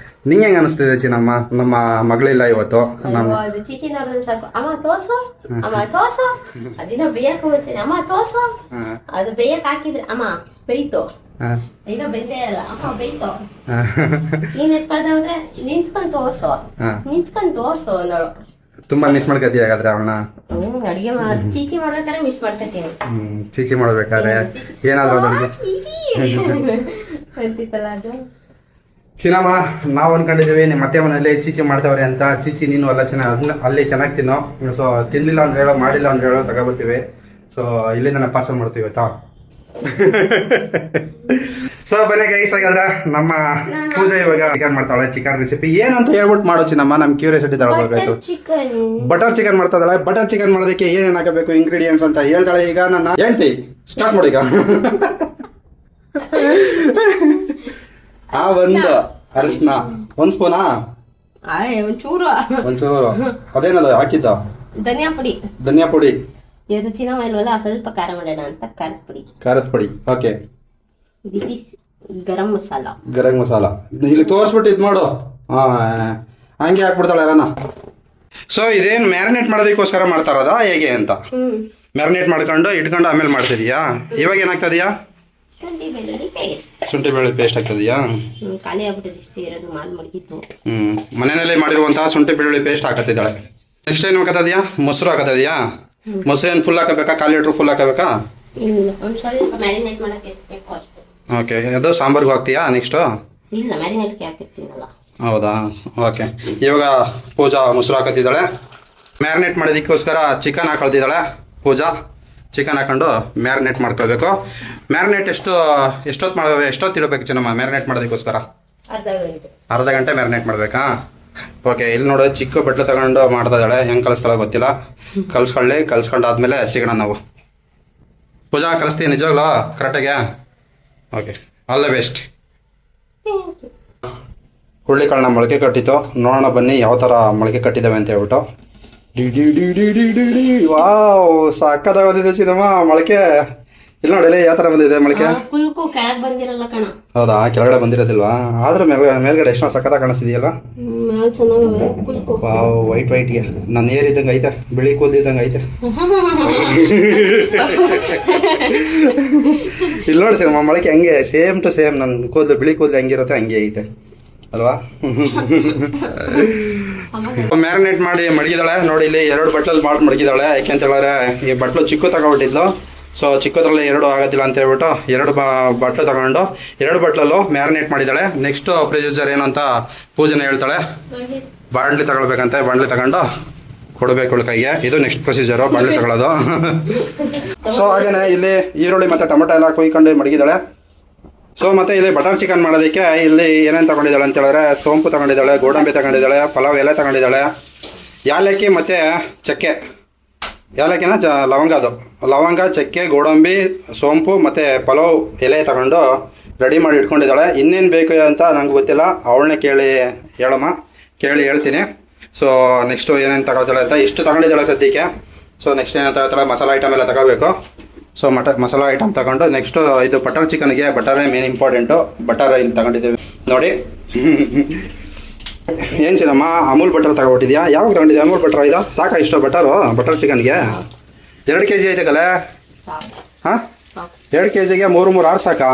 ನಿಂಗೆ ಹೆಂಗೆ ಅನಿಸ್ತಿದೆ ಚಿನ್ನಮ್ಮ? ನಮ್ಮ ಮಗಳಿಲ್ಲ ಇವತ್ತು. ಚೀಚಿ ನೋಡಿದ್ರೆ ಸಾಕು, ಅಮ್ಮ ತೋರ್ಸು, ಅಮ್ಮ ತೋರ್ಸು. ಅದಿನ ಬೇಯಕ್ಕೆ ಮುಂಚೆ ಅಮ್ಮ ತೋರ್ಸು. ಅದು ಬೇಯಕ್ಕೆ ಹಾಕಿದ್ರೆ ಅಮ್ಮ ಬೇಯ್ತು, ಈಗ ಬೆಂದೇ ಇಲ್ಲ, ಅಮ್ಮ ಬೇಯ್ತು. ನೀನ್ ಎತ್ಕೊಳ್ದೆ ಹೋದ್ರೆ ನಿಂತ್ಕೊಂಡ್ ತೋರ್ಸು ಅನ್ನೋಳು. ತುಂಬಾ ಮಿಸ್ ಮಾಡ್ಕೊತೀಯ ಹಾಗಾದ್ರೆ ಅವಳನ್ನ? ಅಡಿಗೆ ಚೀಚಿ ಮಾಡ್ಬೇಕಾದ್ರೆ ಮಿಸ್ ಮಾಡ್ಕೊತೀನಿ. ಚೀಚಿ ಮಾಡ್ಬೇಕಾದ್ರೆ ಏನಾದ್ರು ಅದು ಚಿನ್ನಮ್ಮ, ನಾವು ಅನ್ಕೊಂಡಿದೀವಿ ನಿಮ್ಮ ಅತ್ತೆ ಮನೆಯಲ್ಲಿ ಚೀಚಿ ಮಾಡ್ತಾವ್ರೆ ಅಂತ. ಚೀಚಿ ನೀನು ಎಲ್ಲ ಚೆನ್ನಾಗಿ ಅಲ್ಲಿ ಚೆನ್ನಾಗಿ ತಿನ್ನೋ. ಸೊ ತಿನ್ಲಿಲ್ಲ ಅಂದ್ರೆ ಹೇಳೋ, ಮಾಡಿಲ್ಲ ಅಂದ್ರೆ ಹೇಳೋ, ತಗೋಬತ್ತೀವಿ. ಸೊ ಇಲ್ಲಿಂದ ಪಾರ್ಸಲ್ ಮಾಡ್ತೀವಿ ಆಯ್ತಾ? ಸೊ ಬನ್ನಿ ಗೈಸ್, ಹಾಗಾದ್ರೆ ನಮ್ಮ ಪೂಜೆ ಇವಾಗ ಚಿಕನ್ ಮಾಡ್ತಾಳೆ. ಚಿಕನ್ ರೆಸಿಪಿ ಏನಂತ ಹೇಳ್ಬಿಟ್ಟು ಮಾಡೋ ಚಿನ್ನಮ್ಮ, ನಮ್ ಕ್ಯೂರಿಯಾಸಿಟಿ ತಗೊಳ್ಬೇಕಾಯ್ತು. ಬಟರ್ ಚಿಕನ್ ಮಾಡ್ತಾ ಇದ್ದಾಳೆ. ಬಟರ್ ಚಿಕನ್ ಮಾಡೋದಕ್ಕೆ ಏನೇನು ಹಾಕಬೇಕು ಇಂಗ್ರೀಡಿಯೆಂಟ್ಸ್ ಅಂತ ಹೇಳ್ತಾಳೆ. ಈಗ ನನ್ನ ಹೇಳ್ತಿ ಸ್ಟಾರ್ಟ್ ಮಾಡಿ. ಈಗ ಒಂದು ಅರಿಶಿನ 1 ಸ್ಪೂನಾ? ಒಂಚೂರು ಅದೇನದು ಹಾಕಿದ್ದ? ಧನಿಯಾ ಪುಡಿ. ಇವತ್ತು ಚಿನ್ನಮ್ಮ ಇಲ್ವಲ್ಲ, ಸ್ವಲ್ಪ ಖಾರ ಮಾಡೋಣ ಅಂತ ಖಾರದ ಪುಡಿ. ಓಕೆ. ಗರಂ ಮಸಾಲ ಇಲ್ಲಿ ತೋರಿಸ್ಬಿಟ್ಟು ಇದು ಮಾಡು. ಹಂಗೆ ಹಾಕ್ಬಿಡ್ತಾಳೆ ಎಲ್ಲನ. ಸೊ ಇದೇನು ಮ್ಯಾರಿನೇಟ್ ಮಾಡೋದಕ್ಕೋಸ್ಕರ ಮಾಡ್ತಾ ಇರೋದಾ ಹೇಗೆ ಅಂತ? ಮ್ಯಾರಿನೇಟ್ ಮಾಡ್ಕೊಂಡು ಇಟ್ಕೊಂಡು ಆಮೇಲೆ ಮಾಡ್ತಿದೀಯಾ? ಇವಾಗ ಏನಾಗ್ತದೀಯಾ? ಶುಂಠಿ ಬೆಳ್ಳುಳ್ಳಿ ಪೇಸ್ಟ್ ಆಗ್ತದೀಯಾ? ಖಾಲಿ ಆಗ್ಬಿಟ್ಟಿದೆ, ಇಷ್ಟೇ ಇರೋದು ಮಡಗಿತ್ತು. ಮನೆಯಲ್ಲಿ ಮಾಡಿರುವಂತಹ ಶುಂಠಿ ಬೆಳ್ಳುಳ್ಳಿ ಪೇಸ್ಟ್ ಹಾಕತ್ತಿದ್ದಾಳೆ. ನೆಕ್ಸ್ಟ್ ಏನು ಹಾಕತ್ತದೀಯಾ? ಮೊಸರು ಹಾಕತ್ತದೀಯಾ? ಮೊಸರು ಏನು ಫುಲ್ ಹಾಕಬೇಕಾ? 1/4 ಲೀಟ್ರ್ ಫುಲ್ ಹಾಕಬೇಕಾ? ಒಂದು ಸ್ವಲ್ಪ ಮ್ಯಾರಿನೇಟ್ ಮಾಡಕ್ಕೆ ಬೇಕು ಅಷ್ಟೇ. ಓಕೆ. ಅದು ಸಾಂಬಾರ್ಗೆ ಹಾಕ್ತೀಯಾ ನೆಕ್ಸ್ಟು? ಇಲ್ಲ, ಮ್ಯಾರಿನೇಟ್ಗೆ ಹಾಕಿರ್ತೀನಲ್ಲ. ಹೌದಾ? ಓಕೆ. ಇವಾಗ ಪೂಜಾ ಮೊಸರು ಹಾಕತ್ತಿದ್ದಾಳೆ. ಮ್ಯಾರಿನೇಟ್ ಮಾಡೋದಕ್ಕೋಸ್ಕರ ಚಿಕನ್ ಹಾಕೊಳ್ತಿದ್ದಾಳೆ ಪೂಜಾ. ಚಿಕನ್ ಹಾಕೊಂಡು ಮ್ಯಾರಿನೇಟ್ ಮಾಡ್ಕೋಬೇಕು. ಮ್ಯಾರಿನೇಟ್ ಎಷ್ಟೊತ್ತು ಇಡಬೇಕು ಚಿನ್ನಮ್ಮ ಮ್ಯಾರಿನೇಟ್ ಮಾಡೋದಕ್ಕೋಸ್ಕರ? ಅರ್ಧ ಗಂಟೆ ಮ್ಯಾರಿನೇಟ್ ಮಾಡಬೇಕಾ? ಓಕೆ. ಇಲ್ಲಿ ನೋಡು, ಚಿಕ್ಕ ಬಟ್ಲು ತಗೊಂಡು ಮಾಡ್ತಾ ಇದ್ದಾಳೆ. ಹೆಂಗೆ ಕಲಿಸ್ತಾಳೆ ಗೊತ್ತಿಲ್ಲ. ಕಲಿಸ್ಕೊಂಡಾದ್ಮೇಲೆ ಸಿಗೋಣ ನಾವು. ಪೂಜಾ ಕಲಿಸ್ತೀನಿ ನಿಜವಾಗ್ಲೂ ಕರೆಕ್ಟಾಗೆ? Okay, all the best. ಹುರುಳಿಕಾಳನ್ನ ಮೊಳಕೆ ಕಟ್ಟಿತ್ತು. ನೋಡೋಣ ಬನ್ನಿ ಯಾವ ಥರ ಮೊಳಕೆ ಕಟ್ಟಿದ್ದಾವೆ ಅಂತ ಹೇಳ್ಬಿಟ್ಟು. ಡಿ ಡಿ ಡಿ ಡಿ ಡಿ ಡಿ ಡಿ ವಾವ್, ಸಕ್ಕತ್ತಾಗಿ ಬಂದಿದೆ ಚಿನ್ನಮ್ಮ ಮೊಳಕೆ. ಇಲ್ಲ ನೋಡಿ ಯಾವ ಥರ ಬಂದಿದೆ ಮೊಳಕೆ. ಕುಲ್ಕು ಕೆಳಗ್ ಬಂದಿರಲ್ಲ ಕಣ. ಹೌದಾ, ಕೆಳಗಡೆ ಬಂದಿರೋದಿಲ್ವಾ? ಆದ್ರೆ ಮೇಲ್ಗಡೆ ಎಷ್ಟೋ ಸಕ್ಕತ್ತಾಗಿ ಕಾಣಿಸ್ತಿದೆಯಲ್ವಾ? ಚೆನ್ನಾಗವೆ ಕುಲ್ಕು. ವಾವ್, ವೈಟ್ಗೆ ನನ್ನ ಏರ್ ಇದ್ದಂಗೆ ಐತೆ, ಬಿಳಿ ಕೂದಲಿದ್ದಂಗೆ ಐತೆ. ಇಲ್ಲಿ ನೋಡಿ ಚಿನ್ನಮ್ಮ ಮೊಳಕೆ ಹಂಗೆ ಸೇಮ್ ಟು ಸೇಮ್ ನನ್ನ ಕೂದಲು, ಬಿಳಿ ಕೂದಲು ಹೆಂಗಿರುತ್ತೆ ಹಂಗೆ ಐತೆ ಅಲ್ವಾ? ಮ್ಯಾರಿನೇಟ್ ಮಾಡಿ ಮಡಗಿದಾಳೆ ನೋಡಿ. ಇಲ್ಲಿ 2 ಬಟ್ಲಲ್ಲಿ ಮಾಡಿ ಮಡಗಿದಾಳೆ. ಯಾಕೆ ಅಂತ ಹೇಳಿದ್ರೆ ಈ ಬಟ್ಲು ಚಿಕ್ಕ ತಗೊಬಿಟ್ಟಿದ್ಲು. ಸೊ ಚಿಕ್ಕದ್ರಲ್ಲಿ 2 ಆಗೋದಿಲ್ಲ ಅಂತ ಹೇಳ್ಬಿಟ್ಟು 2 ಬಟ್ಲು ತಗೊಂಡು 2 ಬಟ್ಲಲ್ಲೂ ಮ್ಯಾರಿನೇಟ್ ಮಾಡಿದ್ದಾಳೆ. ನೆಕ್ಸ್ಟ್ ಪ್ರೊಸೀಜರ್ ಏನು ಅಂತ ಪೂಜೆನ ಹೇಳ್ತಾಳೆ. ಬಾಣಲಿ ತಗೊಳ್ಬೇಕಂತೆ. ಬಾಣಲಿ ತಗೊಂಡು ಕೊಡಬೇಕು ಕೈಗೆ. ಇದು ನೆಕ್ಸ್ಟ್ ಪ್ರೊಸೀಜರು, ಬಾಣಲಿ ತಗೊಳ್ಳೋದು. ಸೊ ಹಾಗೇನೆ ಇಲ್ಲಿ ಈರುಳ್ಳಿ ಮತ್ತು ಟೊಮೆಟೊ ಎಲ್ಲ ಕುಯ್ಕೊಂಡು ಮಡಗಿದ್ದಾಳೆ. ಸೊ ಮತ್ತೆ ಇಲ್ಲಿ ಬಟರ್ ಚಿಕನ್ ಮಾಡೋದಕ್ಕೆ ಇಲ್ಲಿ ಏನೇನು ತಗೊಂಡಿದ್ದಾಳೆ ಅಂತ ಹೇಳಿದ್ರೆ ಸೋಂಪು ತಗೊಂಡಿದ್ದಾಳೆ, ಗೋಡಂಬಿ ತಗೊಂಡಿದ್ದಾಳೆ, ಪಲಾವ್ ಎಲೆ ತಗೊಂಡಿದ್ದಾಳೆ, ಯಾಲಕ್ಕಿ ಮತ್ತು ಚಕ್ಕೆ. ಯಾಲಕ್ಕಿನ ಲವಂಗ, ಅದು ಲವಂಗ, ಚಕ್ಕೆ, ಗೋಡಂಬಿ, ಸೋಂಪು ಮತ್ತು ಪಲಾವ್ ಎಲೆ ತಗೊಂಡು ರೆಡಿ ಮಾಡಿ ಇಟ್ಕೊಂಡಿದ್ದಾಳೆ. ಇನ್ನೇನು ಬೇಕು ಅಂತ ನಂಗೆ ಗೊತ್ತಿಲ್ಲ, ಅವಳನ್ನೇ ಕೇಳಿ ಹೇಳ್ತೀನಿ. ಸೊ ನೆಕ್ಸ್ಟು ಏನೇನು ತಗೋತಾಳೆ ಅಂತ ಇಷ್ಟು ತಗೊಂಡಿದ್ದಾಳೆ ಸದ್ಯಕ್ಕೆ. ಸೊ ನೆಕ್ಸ್ಟ್ ಏನೇನು ತಗೋತಾಳೆ, ಮಸಾಲ ಐಟಮ್ ಎಲ್ಲ ತಗೋಬೇಕು. ಸೊ ಮಸಾಲ ಐಟಮ್ ತಗೊಂಡು ನೆಕ್ಸ್ಟು ಇದು ಬಟರ್ ಚಿಕನ್ಗೆ ಬಟರೇ ಮೇನ್ ಇಂಪಾರ್ಟೆಂಟು. ಬಟರ್ ಇಲ್ಲಿ ತಗೊಂಡಿದ್ದೀವಿ ನೋಡಿ. ಏನು ಚಿನ್ನಮ್ಮ ಅಮೂಲ್ ಬಟರ್ ತಗೊಬಿಟ್ಟಿದ್ಯಾ? ಯಾವಾಗ ತಗೊಂಡಿದ್ಯಾ ಅಮೂಲ್ ಬಟರ್? ಇದು ಸಾಕಾ ಇಷ್ಟು ಬಟರ್ ಚಿಕನ್ಗೆ? 2 kg ಐತೆ ಕಲೆ. ಹಾಂ, 2 kgಗೆ 3 6 ಸಾಕಾ?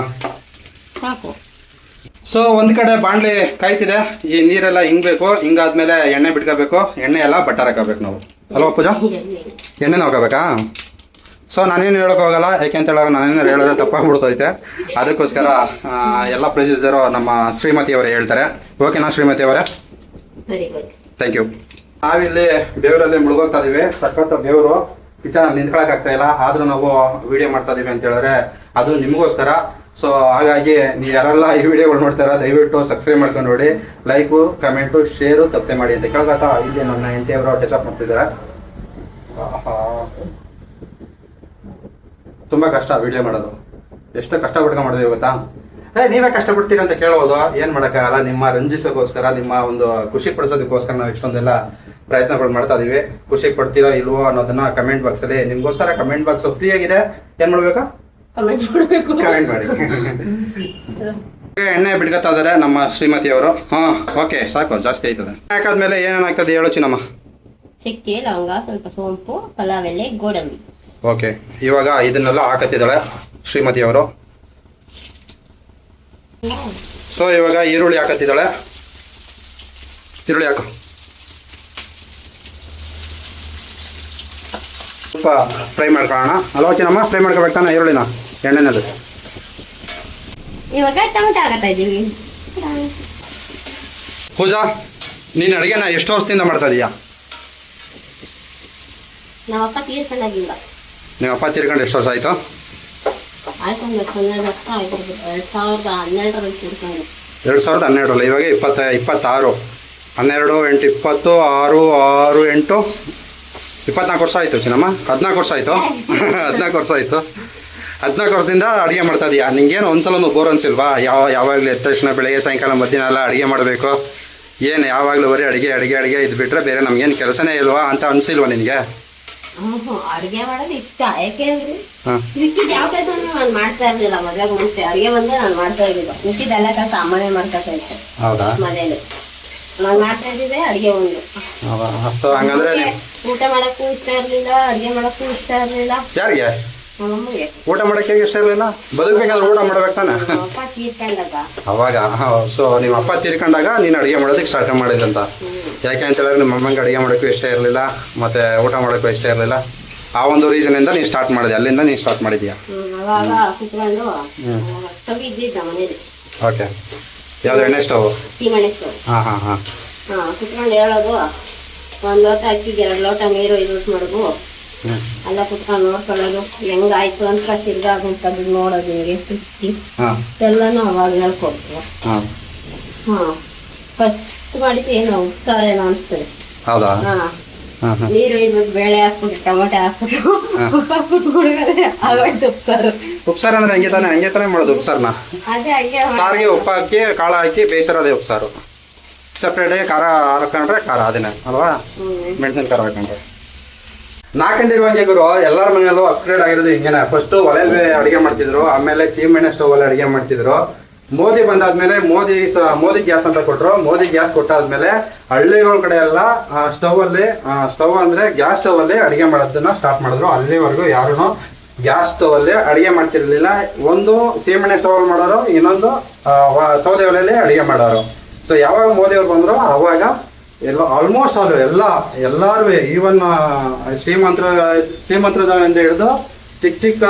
ಸೊ ಒಂದು ಕಡೆ ಬಾಣಲಿ ಕಾಯ್ತಿದೆ. ಈ ನೀರೆಲ್ಲ ಹಿಂಗಬೇಕು. ಹಿಂಗಾದ್ಮೇಲೆ ಎಣ್ಣೆ ಬಿಟ್ಕೋಬೇಕು. ಎಣ್ಣೆ ಎಲ್ಲ ಬಟರ್ ಹಾಕೋಬೇಕು ನಾವು ಅಲ್ವಾ ಪೂಜಾ? ಎಣ್ಣೆನ ಹಾಕೋಬೇಕಾ? ಸೊ ನಾನೇನು ಹೇಳೋಕ್ಕೋಗಲ್ಲ, ಯಾಕೆ ಅಂತ ಹೇಳಿದ್ರೆ ನಾನೇನು ಹೇಳಿದ್ರೆ ತಪ್ಪಾಗ್ಬಿಡ್ತೈತೆ. ಅದಕ್ಕೋಸ್ಕರ ಎಲ್ಲ ಪ್ರೊಸೀಜರು ನಮ್ಮ ಶ್ರೀಮತಿಯವರೇ ಹೇಳ್ತಾರೆ. ಓಕೆನಾ ಶ್ರೀಮತಿ ಅವರೇ? Thank you. ನಾವಿಲ್ಲಿ ಬೇವರಲ್ಲಿ ಮುಳುಗೋಗ್ತಾ ಇದೀವಿ. ಸಖತ್ ಬೇವರು, ಕಿಚನಲ್ಲಿ ನಿಂತ್ಕೊಳಕ್ ಆಗ್ತಾ ಇಲ್ಲ. ಆದ್ರೂ ನಾವು ವಿಡಿಯೋ ಮಾಡ್ತಾ ಇದೀವಿ ಅಂತ ಹೇಳಿದ್ರೆ ಅದು ನಿಮಗೋಸ್ಕರ. ಸೊ ಹಾಗಾಗಿ ನೀವು ಯಾರೆಲ್ಲ ಈ ವಿಡಿಯೋಗಳು ನೋಡ್ತಾರ ದಯವಿಟ್ಟು ಸಬ್ಸ್ಕ್ರೈಬ್ ಮಾಡ್ಕೊಂಡು ನೋಡಿ. ಲೈಕು, ಕಮೆಂಟು, ಶೇರು ತಪ್ಪದೆ ಮಾಡಿ ಅಂತ ಕೇಳ್ಕೊತಾ ಇಲ್ಲಿ ನನ್ನ ಹೆಂಡತಿಯವರು ಟಚ್ ಅಪ್ ಮಾಡ್ತಿದ್ದಾರೆ. ತುಂಬಾ ಕಷ್ಟ ವಿಡಿಯೋ ಮಾಡೋದು. ಎಷ್ಟು ಕಷ್ಟಪಟ್ಕೊಂಡು ಮಾಡಿದೀವಿ ಗೊತ್ತಾ? ನೀವೇ ಕಷ್ಟಪಡ್ತೀರಿ ಅಂತ ಕೇಳೋದು, ಏನ್ ಮಾಡೋಕ್ಕಾಗಲ್ಲ. ನಿಮ್ಮ ರಂಜಿಸೋಕ್ಕೋಸ್ಕರ, ನಿಮ್ಮ ಒಂದು ಖುಷಿ ಪಡಿಸೋದಕ್ಕೋಸ್ಕರ ನಾವು ಇಷ್ಟೊಂದೆಲ್ಲ ಪ್ರಯತ್ನಗಳು ಮಾಡ್ತಾ ಇದೀವಿ. ಖುಷಿ ಪಡ್ತೀರೋ ಇಲ್ವೋ ಅನ್ನೋದನ್ನ ಕಮೆಂಟ್ ಬಾಕ್ಸ್ ಅಲ್ಲಿ ನಿಮ್ಗೋಸ್ಕರ ಕಮೆಂಟ್ ಬಾಕ್ಸ್ ಫ್ರೀ ಆಗಿದೆ. ಏನ್ ಮಾಡ್ಬೇಕಾ? ಕಮೆಂಟ್ ಮಾಡಿ. ಎಣ್ಣೆ ಬಿಡ್ಕೊತಾ ಇದಾರೆ ನಮ್ಮ ಶ್ರೀಮತಿಯವರು. ಹಾ ಓಕೆ, ಸಾಕು, ಜಾಸ್ತಿ ಆಯ್ತದೆ. ಯಾಕಾದ್ಮೇಲೆ ಏನೇನಾಗ್ತದೆ ಹೇಳು ಚಿನ್ನಮ್ಮ? ಚಕ್ಕೆ, ಲವಂಗ, ಸ್ವಲ್ಪ ಸೋಂಪು, ಪಲಾವ್ ಎಲೆ, ಗೋಡಂಬಿ. ಓಕೆ, ಇವಾಗ ಇದನ್ನೆಲ್ಲ ಹಾಕತ್ತಿದ್ದಾಳೆ ಶ್ರೀಮತಿಯವರು. ಸೊ ಇವಾಗ ಈರುಳ್ಳಿ ಹಾಕತ್ತಿದ್ದಾಳೆ. ಈರುಳ್ಳಿ ಹಾಕು. ಸ್ವಲ್ಪ ಫ್ರೈ ಮಾಡ್ಕೊಳ್ಳೋಣ ಅಲ್ವಾ ಚಿನ್ನಮ್ಮ? ಫ್ರೈ ಮಾಡ್ಕೋಬೇಕಾನ ಈರುಳ್ಳಿನ ಎಣ್ಣೆನಲ್ಲಿ. ಇವಾಗ ಟೊಮೆಟೊ ಹಾಕತ್ತಾ ಇದೀವಿ. ಪೂಜಾ, ನೀನು ಅಡುಗೆನ ಎಷ್ಟು ವರ್ಷದಿಂದ ಮಾಡ್ತಾ ಇದೀಯಾ? ನಮ್ಮ ಅಪ್ಪ ತೀರ್ಕೊಂಡಾಗಿಲ್ಲ. ನಿಮ್ಮ ಅಪ್ಪ ತೀರ್ಕೊಂಡು ಎಷ್ಟು ವರ್ಷ ಆಯಿತು? ಆಯ್ತು, 12 ವರ್ಷ ಆಯ್ತು. 2012ರಲ್ಲಿ ತೀರ್ಕೊಂಡು. 2012ರಲ್ಲಿ. ಇವಾಗ 26. 12 8 20 6 6 8 24 ವರ್ಷ ಆಯಿತು ಚಿನ್ನಮ್ಮ. 14 ವರ್ಷ ಆಯಿತು. 14 ವರ್ಷ ಆಯಿತು. 14 ವರ್ಷದಿಂದ ಅಡುಗೆ ಮಾಡ್ತಾ ಇದೀಯಾ? ನಿಂಗೇನು ಒಂದ್ಸಲ ಬೋರ್ ಅನ್ಸಿಲ್ವಾ? ಯಾವಾಗಲೂ ಎದ್ದ ತಕ್ಷಣ ಬೆಳಗ್ಗೆ ಸಾಯಂಕಾಲ ಮಧ್ಯಾಹ್ನ ಎಲ್ಲ ಅಡುಗೆ ಮಾಡಬೇಕು, ಏನು ಯಾವಾಗಲೂ ಬರೀ ಅಡುಗೆ ಇದು ಬಿಟ್ಟರೆ ಬೇರೆ ನಮ್ಗೇನು ಕೆಲಸನೇ ಇಲ್ವಾ ಅಂತ ಅನಿಸಿಲ್ವಾ ನಿನಗೆ? ಅಡುಗೆ ಮಾಡೋದು ಇಷ್ಟ. ಯಾಕೆಂದ್ರೆ ಮಿಕ್ಕಿದ ಯಾವ ಕೆಲಸ ನಾನು ಮಾಡ್ತಾ ಇರ್ಲಿಲ್ಲ ಮದುವೆಗೆ ಮುಂಚೆ. ಅಡುಗೆ ಬಂದ್ರೆ ನಾನು ಮಾಡ್ತಾ ಇರ್ಲಿಲ್ಲ. ಮಿಕ್ಕಿದೆಲ್ಲ ಕೆಲಸ ಅಮ್ಮನೇ ಮಾಡ್ತಾ ಇದ್ದೆ. ಹೌದಾ? ಮನೇಲಿ ನಾನು ಮಾಡ್ತಾ ಇದ್ದಿದ್ದೆ ಅಡುಗೆ ಒಂದು. ಹಂಗಂದ್ರೆ ಊಟ ಮಾಡಕ್ಕೂ ಇಷ್ಟ ಇರ್ಲಿಲ್ಲ, ಅಡುಗೆ ಮಾಡಕ್ಕೂ ಇಷ್ಟ ಇರ್ಲಿಲ್ಲ. ಯಾರಿಗೆ? ನಮ್ಮಮ್ಮಗೆ. ಊಟ ಮಾಡಕ್ಕೆ ಇಷ್ಟ ಇರಲಿಲ್ಲ? ಬದುಕಬೇಕಾದ್ರೆ ಊಟ ಮಾಡ್ಬೇಕು ತಾನೆ? ಅಪ್ಪ ತೀರ್ಕೊಂಡಾಗ. ಅವಾಗ. ಸೊ ನಿಮ್ಮ ಅಪ್ಪ ತೀರ್ಕೊಂಡಾಗ ನೀನು ಅಡುಗೆ ಮಾಡೋದಕ್ಕೆ ಸ್ಟಾರ್ಟ್ ಮಾಡಿದಂತ. ಯಾಕೆ ಅಂತ ಹೇಳಿದ್ರೆ ನಿಮ್ಮ ಅಮ್ಮಂಗೆ ಅಡುಗೆ ಮಾಡೋಕ್ಕೂ ಇಷ್ಟ ಇರಲಿಲ್ಲ, ಮತ್ತೆ ಊಟ ಮಾಡೋಕ್ಕೂ ಇಷ್ಟ ಇರಲಿಲ್ಲ. ಆ ಒಂದು ರೀಸನಿಂದ ನೀನು ಸ್ಟಾರ್ಟ್ ಮಾಡಿದೆ. ಅಲ್ಲಿಂದ ನೀನು ಸ್ಟಾರ್ಟ್ ಮಾಡಿದ್ಯಾ? ಅವಾಗ ಕುತ್ಕೊಂಡು ಸ್ಟವ್ ಇದ್ದಿದ್ದ ಮನೇಲಿ. ಓಕೆ. ಯಾವ್ದು ಎಣ್ಣೆ ಸ್ಟವ್? ಸೀಮೆಣ್ಣೆ ಸ್ಟವ್. ಹಾಂ. ಕುತ್ಕೊಂಡು ಹೇಳೋದು, 1 ಲೋಟ ಅಕ್ಕಿಗೆ 2 ಲೋಟ ನೀರು ಯೂಸ್ ಮಾಡೋದು. ಎಲ್ಲ ಕುತ್ಕೊಂಡು ನೋಡ್ಕೊಳ್ಳೋದು, ಹೆಂಗಾಯ್ತು ಅಂತ ತಿರ್ಗಾ ತೆಗೆದು ನೋಡೋದು, ಹಿಂಗೆ ಸುತ್ತಿ ಎಲ್ಲನೂ ಅವಾಗ ಹೇಳ್ಕೊಡ್ತೀವಿ. ಫಸ್ಟ್ ಮಾಡಿದ್ದು ಏನು ಉಪ್ಸಾರೇನೋ ಅನಿಸ್ತದೆ. ಹೌದಾ? ನೀರು ಇದ್ಬಿಟ್ಟು ಬೇಳೆ ಹಾಕ್ಬಿಟ್ಟು ಟೊಮೆಟೊ ಹಾಕ್ಬಿಟ್ಟು ಉಪ್ಪು ಹಾಕ್ಬಿಟ್ಟು ಕುಡಿಯೋದೇ ಆಗೋಯ್ತು ಉಪ್ಸಾರು. ಉಪ್ಸಾರು ಅಂದ್ರೆ ಹಂಗೆ ತಾನೇ ಮಾಡೋದು ಉಪ್ಸಾರನ್ನ? ಅದೇ ಹಂಗೆ ಸಾರಿಗೆ ಉಪ್ಪು ಹಾಕಿ ಕಾಳು ಹಾಕಿ ಬೇಯಿಸಿರೋದೇ ಉಪ್ಸಾರು. ಸಪ್ರೇಟಾಗಿ ಖಾರ ಹಾಕೊಂಡ್ರೆ ಖಾರ ಅದೇನೆ ಅಲ್ವಾ? ಮೆಣಸಿನ ಖಾರ ಹಾಕೊಂಡ್ರೆ ನಾಲ್ಕಂಡಿರುವಂಗೆ ಗುರು ಎಲ್ಲರ ಮನೆಯಲ್ಲೂ ಅಪ್ಗ್ರೇಡ್ ಆಗಿರೋದು ಹಿಂಗೇನೆ. ಫಸ್ಟ್ ಒಲೆಯಲ್ಲಿ ಅಡುಗೆ ಮಾಡ್ತಿದ್ರು, ಆಮೇಲೆ ಸೀಮೆಣ್ಣೆ ಸ್ಟವ್ ಅಲ್ಲಿ ಅಡುಗೆ ಮಾಡ್ತಿದ್ರು. ಮೋದಿ ಬಂದಾದ್ಮೇಲೆ ಮೋದಿ ಗ್ಯಾಸ್ ಅಂತ ಕೊಟ್ಟರು. ಮೋದಿ ಗ್ಯಾಸ್ ಕೊಟ್ಟಾದ್ಮೇಲೆ ಹಳ್ಳಿಗಳ ಕಡೆ ಎಲ್ಲ ಸ್ಟವ್ ಅಂದ್ರೆ ಗ್ಯಾಸ್ ಸ್ಟವ್ ಅಲ್ಲಿ ಅಡುಗೆ ಮಾಡೋದನ್ನ ಸ್ಟಾರ್ಟ್ ಮಾಡಿದ್ರು. ಅಲ್ಲಿವರೆಗೂ ಯಾರು ಗ್ಯಾಸ್ ಸ್ಟವ್ ಅಲ್ಲಿ ಅಡುಗೆ ಮಾಡ್ತಿರ್ಲಿಲ್ಲ. ಒಂದು ಸೀಮೆಣ್ಣೆ ಸ್ಟವ್ ಅಲ್ಲಿ ಮಾಡೋರು, ಇನ್ನೊಂದು ಸೌದೆ ಒಲೆಯಲ್ಲಿ ಅಡುಗೆ ಮಾಡೋರು. ಸೊ ಯಾವಾಗ ಮೋದಿ ಅವ್ರು ಬಂದ್ರು ಅವಾಗ ಎಲ್ಲ ಆಲ್ಮೋಸ್ಟ್ ಎಲ್ಲರೂ ಈವನ್ ಶ್ರೀಮಂತರಿಂದ ಹಿಡಿದು ಚಿಕ್ಕ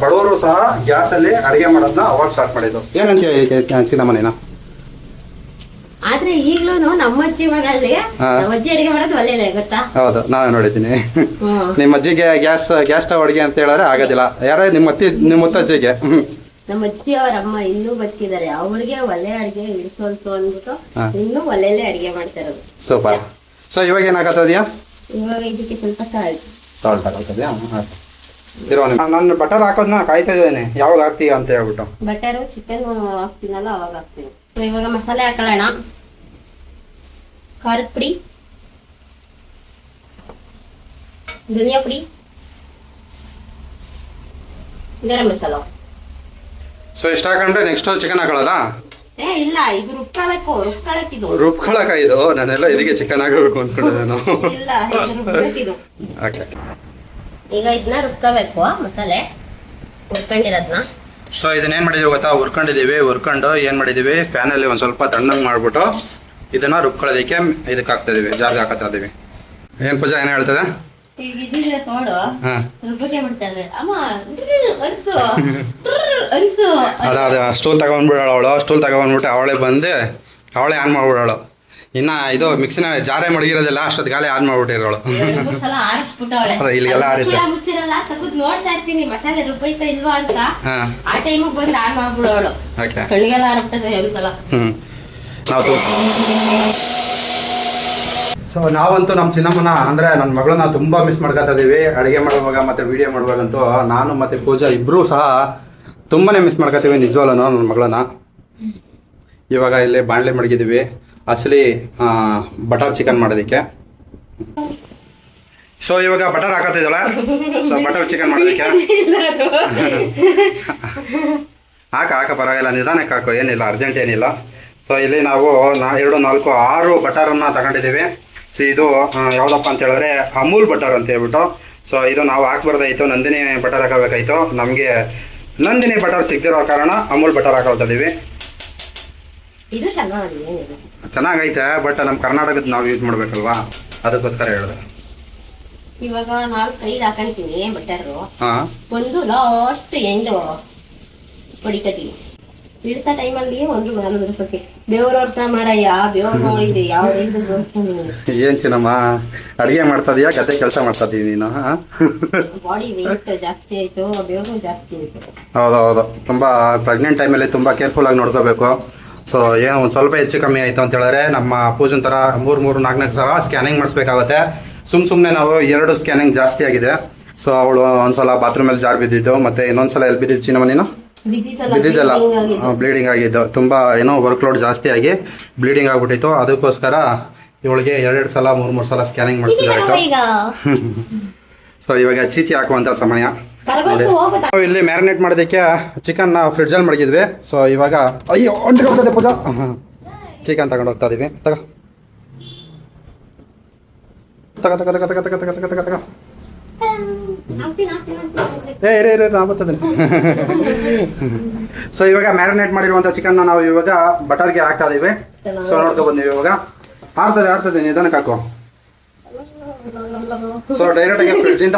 ಬಡವರು ಸಹ ಗ್ಯಾಸ್ ಅಲ್ಲಿ ಅಡಿಗೆ ಮಾಡೋದನ್ನ ಅವಾಗ ಸ್ಟಾರ್ಟ್ ಮಾಡಿದ್ದು. ಏನಂತ ಚಿನ್ನಮ್ಮನೇನ ಆದ್ರೆ ಈಗ್ಲೂ ನಮ್ಮ ಅಜ್ಜಿ ಮನೆಯಲ್ಲಿ ನಮ್ಮ ಅಜ್ಜಿ ಅಡಿಗೆ ಮಾಡೋದು ಒಳ್ಳೆಯಲ್ಲ ಗೊತ್ತಾ? ಹೌದು, ನಾವೇ ನೋಡಿದ್ದೀನಿ. ನಿಮ್ಮ ಅಜ್ಜಿಗೆ ಗ್ಯಾಸ್ ಸ್ಟವ್ ಅಡಿಗೆ ಅಂತ ಹೇಳಿದ್ರೆ ಆಗೋದಿಲ್ಲ. ಯಾರೇ ನಿಮ್ಮ ಮುತ್ತಜ್ಜಿಗೆ ನಮ್ಮ ಅಜ್ಜಿ ಅವ್ರ ಅಮ್ಮ ಇನ್ನೂ ಬದುಕಿದ್ದಾರೆ. ಅವ್ರಿಗೆ ಒಳ್ಳೆ ಅಡಿಗೆ ಇಳಿಸೋಲ್ತು ಅಂದ್ಬಿಟ್ಟು ಇನ್ನೂ ಒಳ್ಳೆಯಲ್ಲೇ ಅಡಿಗೆ ಮಾಡ್ತಾ ಇರೋದು. ಸೂಪರ್. ಸೊ ಇವಾಗ ಏನಾಗತ್ತದ್ಯಾ? ಇವಾಗ ಇದಕ್ಕೆ ಸ್ವಲ್ಪ ಸಾಲ್ಟ್ ಹಾಕತ್ತದ್ಯಾ? ಇರೋ ನಾನು ಬಟರ್ ಹಾಕೋದನ್ನ ಕಾಯ್ತಾ ಇದ್ದೇನೆ, ಯಾವಾಗ ಹಾಕ್ತೀಯ ಅಂತ ಹೇಳ್ಬಿಟ್ಟು. ಬಟರು ಚಿಕನ್ ಹಾಕ್ತೀನಲ್ಲ ಅವಾಗ ಹಾಕ್ತೀನಿ. ಸೊ ಇವಾಗ ಮಸಾಲೆ ಹಾಕೊಳ್ಳೋಣ. ಖಾರದ ಪುಡಿ, ಧನಿಯಾ ಪುಡಿ, ಗರಂ ಮಸಾಲ. ಸೊ ಇಷ್ಟ ಹಾಕೊಂಡ್ರೆ ನೆಕ್ಸ್ಟ್ ಚಿಕನ್ ಹಾಕೊಳ್ಳೋದಾ? ಇಲ್ಲ, ಇದು ರುಬ್ಕೊಳ್ಳೋಕಿದು. ರುಬ್ಕೊಳಕ ಇದು? ನಾನೆಲ್ಲ ಇದಕ್ಕೆ ಚಿಕನ್ ಹಾಕಬೇಕು ಅನ್ಕೊಂಡಿದ್ದೆ ನಾನು. ಇಲ್ಲ, ರುಬ್ಕೊಳ್ಳೋಕಿದು. ಓಕೆ. ಈಗ ಇದನ್ನ ರುಬ್ಕೋಬೇಕು, ಮಸಾಲೆ ಹುರ್ಕೊಂಡಿರೋದನ್ನ. ಸೊ ಇದನ್ನೇನು ಮಾಡಿದೀವಿ ಗೊತ್ತಾ? ಹುರ್ಕೊಂಡು ಏನು ಮಾಡಿದೀವಿ, ಪ್ಯಾನಲ್ಲಿ ಒಂದು ಸ್ವಲ್ಪ ತಣ್ಣಗೆ ಮಾಡ್ಬಿಟ್ಟು ಇದನ್ನ ರುಬ್ಕೊಳ್ಳೋದಕ್ಕೆ ಇದಕ್ಕೆ ಹಾಕ್ತಾ ಇದೀವಿ, ಜಾರ್ಗೆ ಹಾಕತ್ತಾ ಇದೀವಿ. ಏನು ಪೂಜಾ ಏನು ಹೇಳ್ತದೆ? ಈಗ ಇದಿಲ್ಲ ಸೋಡು ರುಬ್ಬಕ್ಕೆ ಮಾಡ್ತಾರೆ ಅಮ್ಮ, ಅನ್ಸು ಅದ ಸ್ಟೂಲ್ ತಗೊಂಡ್ಬಿಡೋಳು ಅವಳು. ಸ್ಟೂಲ್ ತಗೊಂಡ್ಬಿಟ್ಟು ಅವಳೇ ಆನ್ ಮಾಡ್ಬಿಡೋಳು. ಇನ್ನ ಇದು ಮಿಕ್ಸಿನ ಜಾರೇ ಮಡಗಿರೋದಿಲ್ಲ, ಅಷ್ಟೊತ್ತು ಗಾಳಿ ಆನ್ ಮಾಡ್ಬಿಟ್ಟಿರೋಳು. ಸಲ ಆರಿಸ್ಬಿಟ್ಟವಳೆ. ಇಲ್ಲಿಗೆಲ್ಲ ಆರಿತ್ತೆ. ಮುಚ್ಚಿರಲ್ಲ, ತೆಗೆದು ನೋಡ್ತಾ ಇರ್ತೀನಿ ಮಸಾಲೆ ರುಬ್ಬೈತಾ ಇಲ್ವಾ ಅಂತ. ಆ ಟೈಮಿಗೆ ಬಂದು ಆನ್ ಮಾಡ್ಬಿಡೋಳು. ಕಣ್ಣಿಗೆಲ್ಲ ಆರ್ಬಿಟ್ಟದೆ ಒಂದ್ಸಲ. ನಾವು ಸೊ ನಾವಂತೂ ನಮ್ಮ ಚಿನ್ನಮ್ಮನ ಅಂದ್ರೆ ನನ್ನ ಮಗಳನ್ನ ತುಂಬಾ ಮಿಸ್ ಮಾಡ್ಕೊತಾ ಇದೀವಿ. ಅಡುಗೆ ಮಾಡುವಾಗ ಮತ್ತೆ ವಿಡಿಯೋ ಮಾಡುವಾಗಂತೂ ನಾನು ಮತ್ತೆ ಪೂಜಾ ಇಬ್ರು ಸಹ ತುಂಬಾನೇ ಮಿಸ್ ಮಾಡ್ಕೊತೀವಿ ನಿಜವಲ್ಲ ನನ್ನ ಮಗಳನ್ನ. ಇವಾಗ ಇಲ್ಲಿ ಬಾಣಲೆ ಮಡಗಿದೀವಿ ಅಸಲಿ ಬಟರ್ ಚಿಕನ್ ಮಾಡೋದಕ್ಕೆ. ಸೊ ಇವಾಗ ಬಟರ್ ಹಾಕತ್ತಿದ್ದಾಳೆ. ಸೊ ಬಟರ್ ಚಿಕನ್ ಮಾಡೋದಕ್ಕೆ ಹಾಕ ಪರವಾಗಿಲ್ಲ, ನಿಧಾನಕ್ಕೆ ಹಾಕು, ಏನಿಲ್ಲ, ಅರ್ಜೆಂಟ್ ಏನಿಲ್ಲ. ಸೊ ಇಲ್ಲಿ ನಾವು 2, 4, 6 ಬಟರನ್ನ ತಗೊಂಡಿದ್ದೀವಿ. ಸೊ ಇದು ಯಾವುದಪ್ಪ ಅಂತ ಹೇಳಿದ್ರೆ ಅಮೂಲ್ ಬಟರ್ ಅಂತ ಹೇಳ್ಬಿಟ್ಟು. ಸೊ ಇದು ನಾವು ಹಾಕ್ಬಾರ್ದಾಯಿತು, ನಂದಿನಿ ಬಟರ್ ಹಾಕಬೇಕಾಯ್ತು. ನಮಗೆ ನಂದಿನಿ ಬಟರ್ ಸಿಗ್ತಿರೋ ಕಾರಣ ಅಮೂಲ್ ಬಟರ್ ಹಾಕೊಳ್ತಿದ್ದೀವಿ. ಚೆನ್ನಾಗೈತೆ, ಬಟ್ ನಮ್ಮ ಕರ್ನಾಟಕದ ನಾವು ಯೂಸ್ ಮಾಡ್ಬೇಕಲ್ವಾ, ಅದಕ್ಕೋಸ್ಕರ ಹೇಳಿದೆ. ಇವಾಗ 4-5 ಹಾಕೊಂತೀನಿ ಬಟರು. ಒಂದು ಲಾಸ್ಟ್ ಎಂಡ್ ಹೊಡಿತೀವಿ. ಇಡ್ತಾ ಟೈಮಲ್ಲಿ ಒಂದು ರೂಪಾಯಿ ಬೇವ್ರವ್ರ ಸಾಮಾರಯ್ಯ, ಬೇವ್ರ ನೋಡಿದ್ರಿ ಯಾವ ಏನ್ ಚಿನ್ನಮ್ಮ ಅಡಿಗೆ ಮಾಡ್ತಾ ಇದೀಯಾ, ಗದ್ದೆ ಕೆಲಸ ಮಾಡ್ತಾ ಇದೀವಿ ನೀನು? ಬಾಡಿ ವೇಟ್ ಜಾಸ್ತಿ ಆಯ್ತು, ಬೇವ್ರು ಜಾಸ್ತಿ ಆಯ್ತು. ಹೌದೌದು, ತುಂಬಾ ಪ್ರೆಗ್ನೆಂಟ್ ಟೈಮಲ್ಲಿ ತುಂಬಾ ಕೇರ್ಫುಲ್ ಆಗಿ ನೋಡ್ಕೋಬೇಕು. ಸೊ ಏನೋ ಒಂದು ಸ್ವಲ್ಪ ಹೆಚ್ಚು ಕಮ್ಮಿ ಆಯ್ತು ಅಂತ ಹೇಳಿದ್ರೆ ನಮ್ಮ ಪೂಜನ್ ತರ 3-4 ಸಲ ಸ್ಕ್ಯಾನಿಂಗ್ ಮಾಡಿಸ್ಬೇಕಾಗುತ್ತೆ. ಸುಮ್ಮನೆ ನಾವು 2 ಸ್ಕ್ಯಾನಿಂಗ್ ಜಾಸ್ತಿ ಆಗಿದೆ. ಸೊ ಅವಳು ಒಂದ್ಸಲ ಬಾತ್ರೂಮಲ್ಲಿ ಜಾರ್ ಬಿದ್ದಿದ್ದು, ಮತ್ತೆ ಇನ್ನೊಂದ್ಸಲ ಎಲ್ಲಿ ಬಿದ್ದಿದ್ದು ಚಿನ್ನಮ್ಮ ನೀನು? ಬಿದ್ದಿದ್ದಲ್ಲ, ಬ್ಲೀಡಿಂಗ್ ಆಗಿದ್ದು. ತುಂಬ ಏನೋ ವರ್ಕ್ಲೋಡ್ ಜಾಸ್ತಿ ಆಗಿ ಬ್ಲೀಡಿಂಗ್ ಆಗ್ಬಿಟ್ಟಿತ್ತು. ಅದಕ್ಕೋಸ್ಕರ ಇವಳಿಗೆ 2 ಸಲ 3 ಸಲ ಸ್ಕ್ಯಾನಿಂಗ್ ಮಾಡಿಸಿದಾಯ್ತು. ಸೊ ಇವಾಗ ಚೀಚಿ ಹಾಕುವಂತ ಸಮಯ. ನಾವು ಇಲ್ಲಿ ಮ್ಯಾರಿನೇಟ್ ಮಾಡೋದಕ್ಕೆ ಚಿಕನ್ ಫ್ರಿಡ್ಜಲ್ಲಿ ಮಡಗಿದ್ವಿ. ಸೊ ಇವಾಗ ಅಯ್ಯೋ ಹೊಂಟ್ಕೊಂಡ್ಬಿಟ್ಟಿದೆ ಪೂಜಾ. ಚಿಕನ್ ತಗೊಂಡು ಹೋಗ್ತಾ ಇದೀವಿ. ತಗೋ ಸೊ ಇವಾಗ ಮ್ಯಾರಿನೇಟ್ ಮಾಡಿರುವಂತ ಚಿಕನ್ ನಾವು ಇವಾಗ ಬಟರ್ಗೆ ಹಾಕ್ತಾ ಇದೀವಿ. ಸೊ ನೋಡ್ಕೊ ಬಂದಿವಿ. ಇವಾಗ ಆಡ್ತದೆ ನಿಧಾನಕ್ಕೆ ಹಾಕೋ. ಸೊ ಡೈರೆಕ್ಟ್ ಆಗಿ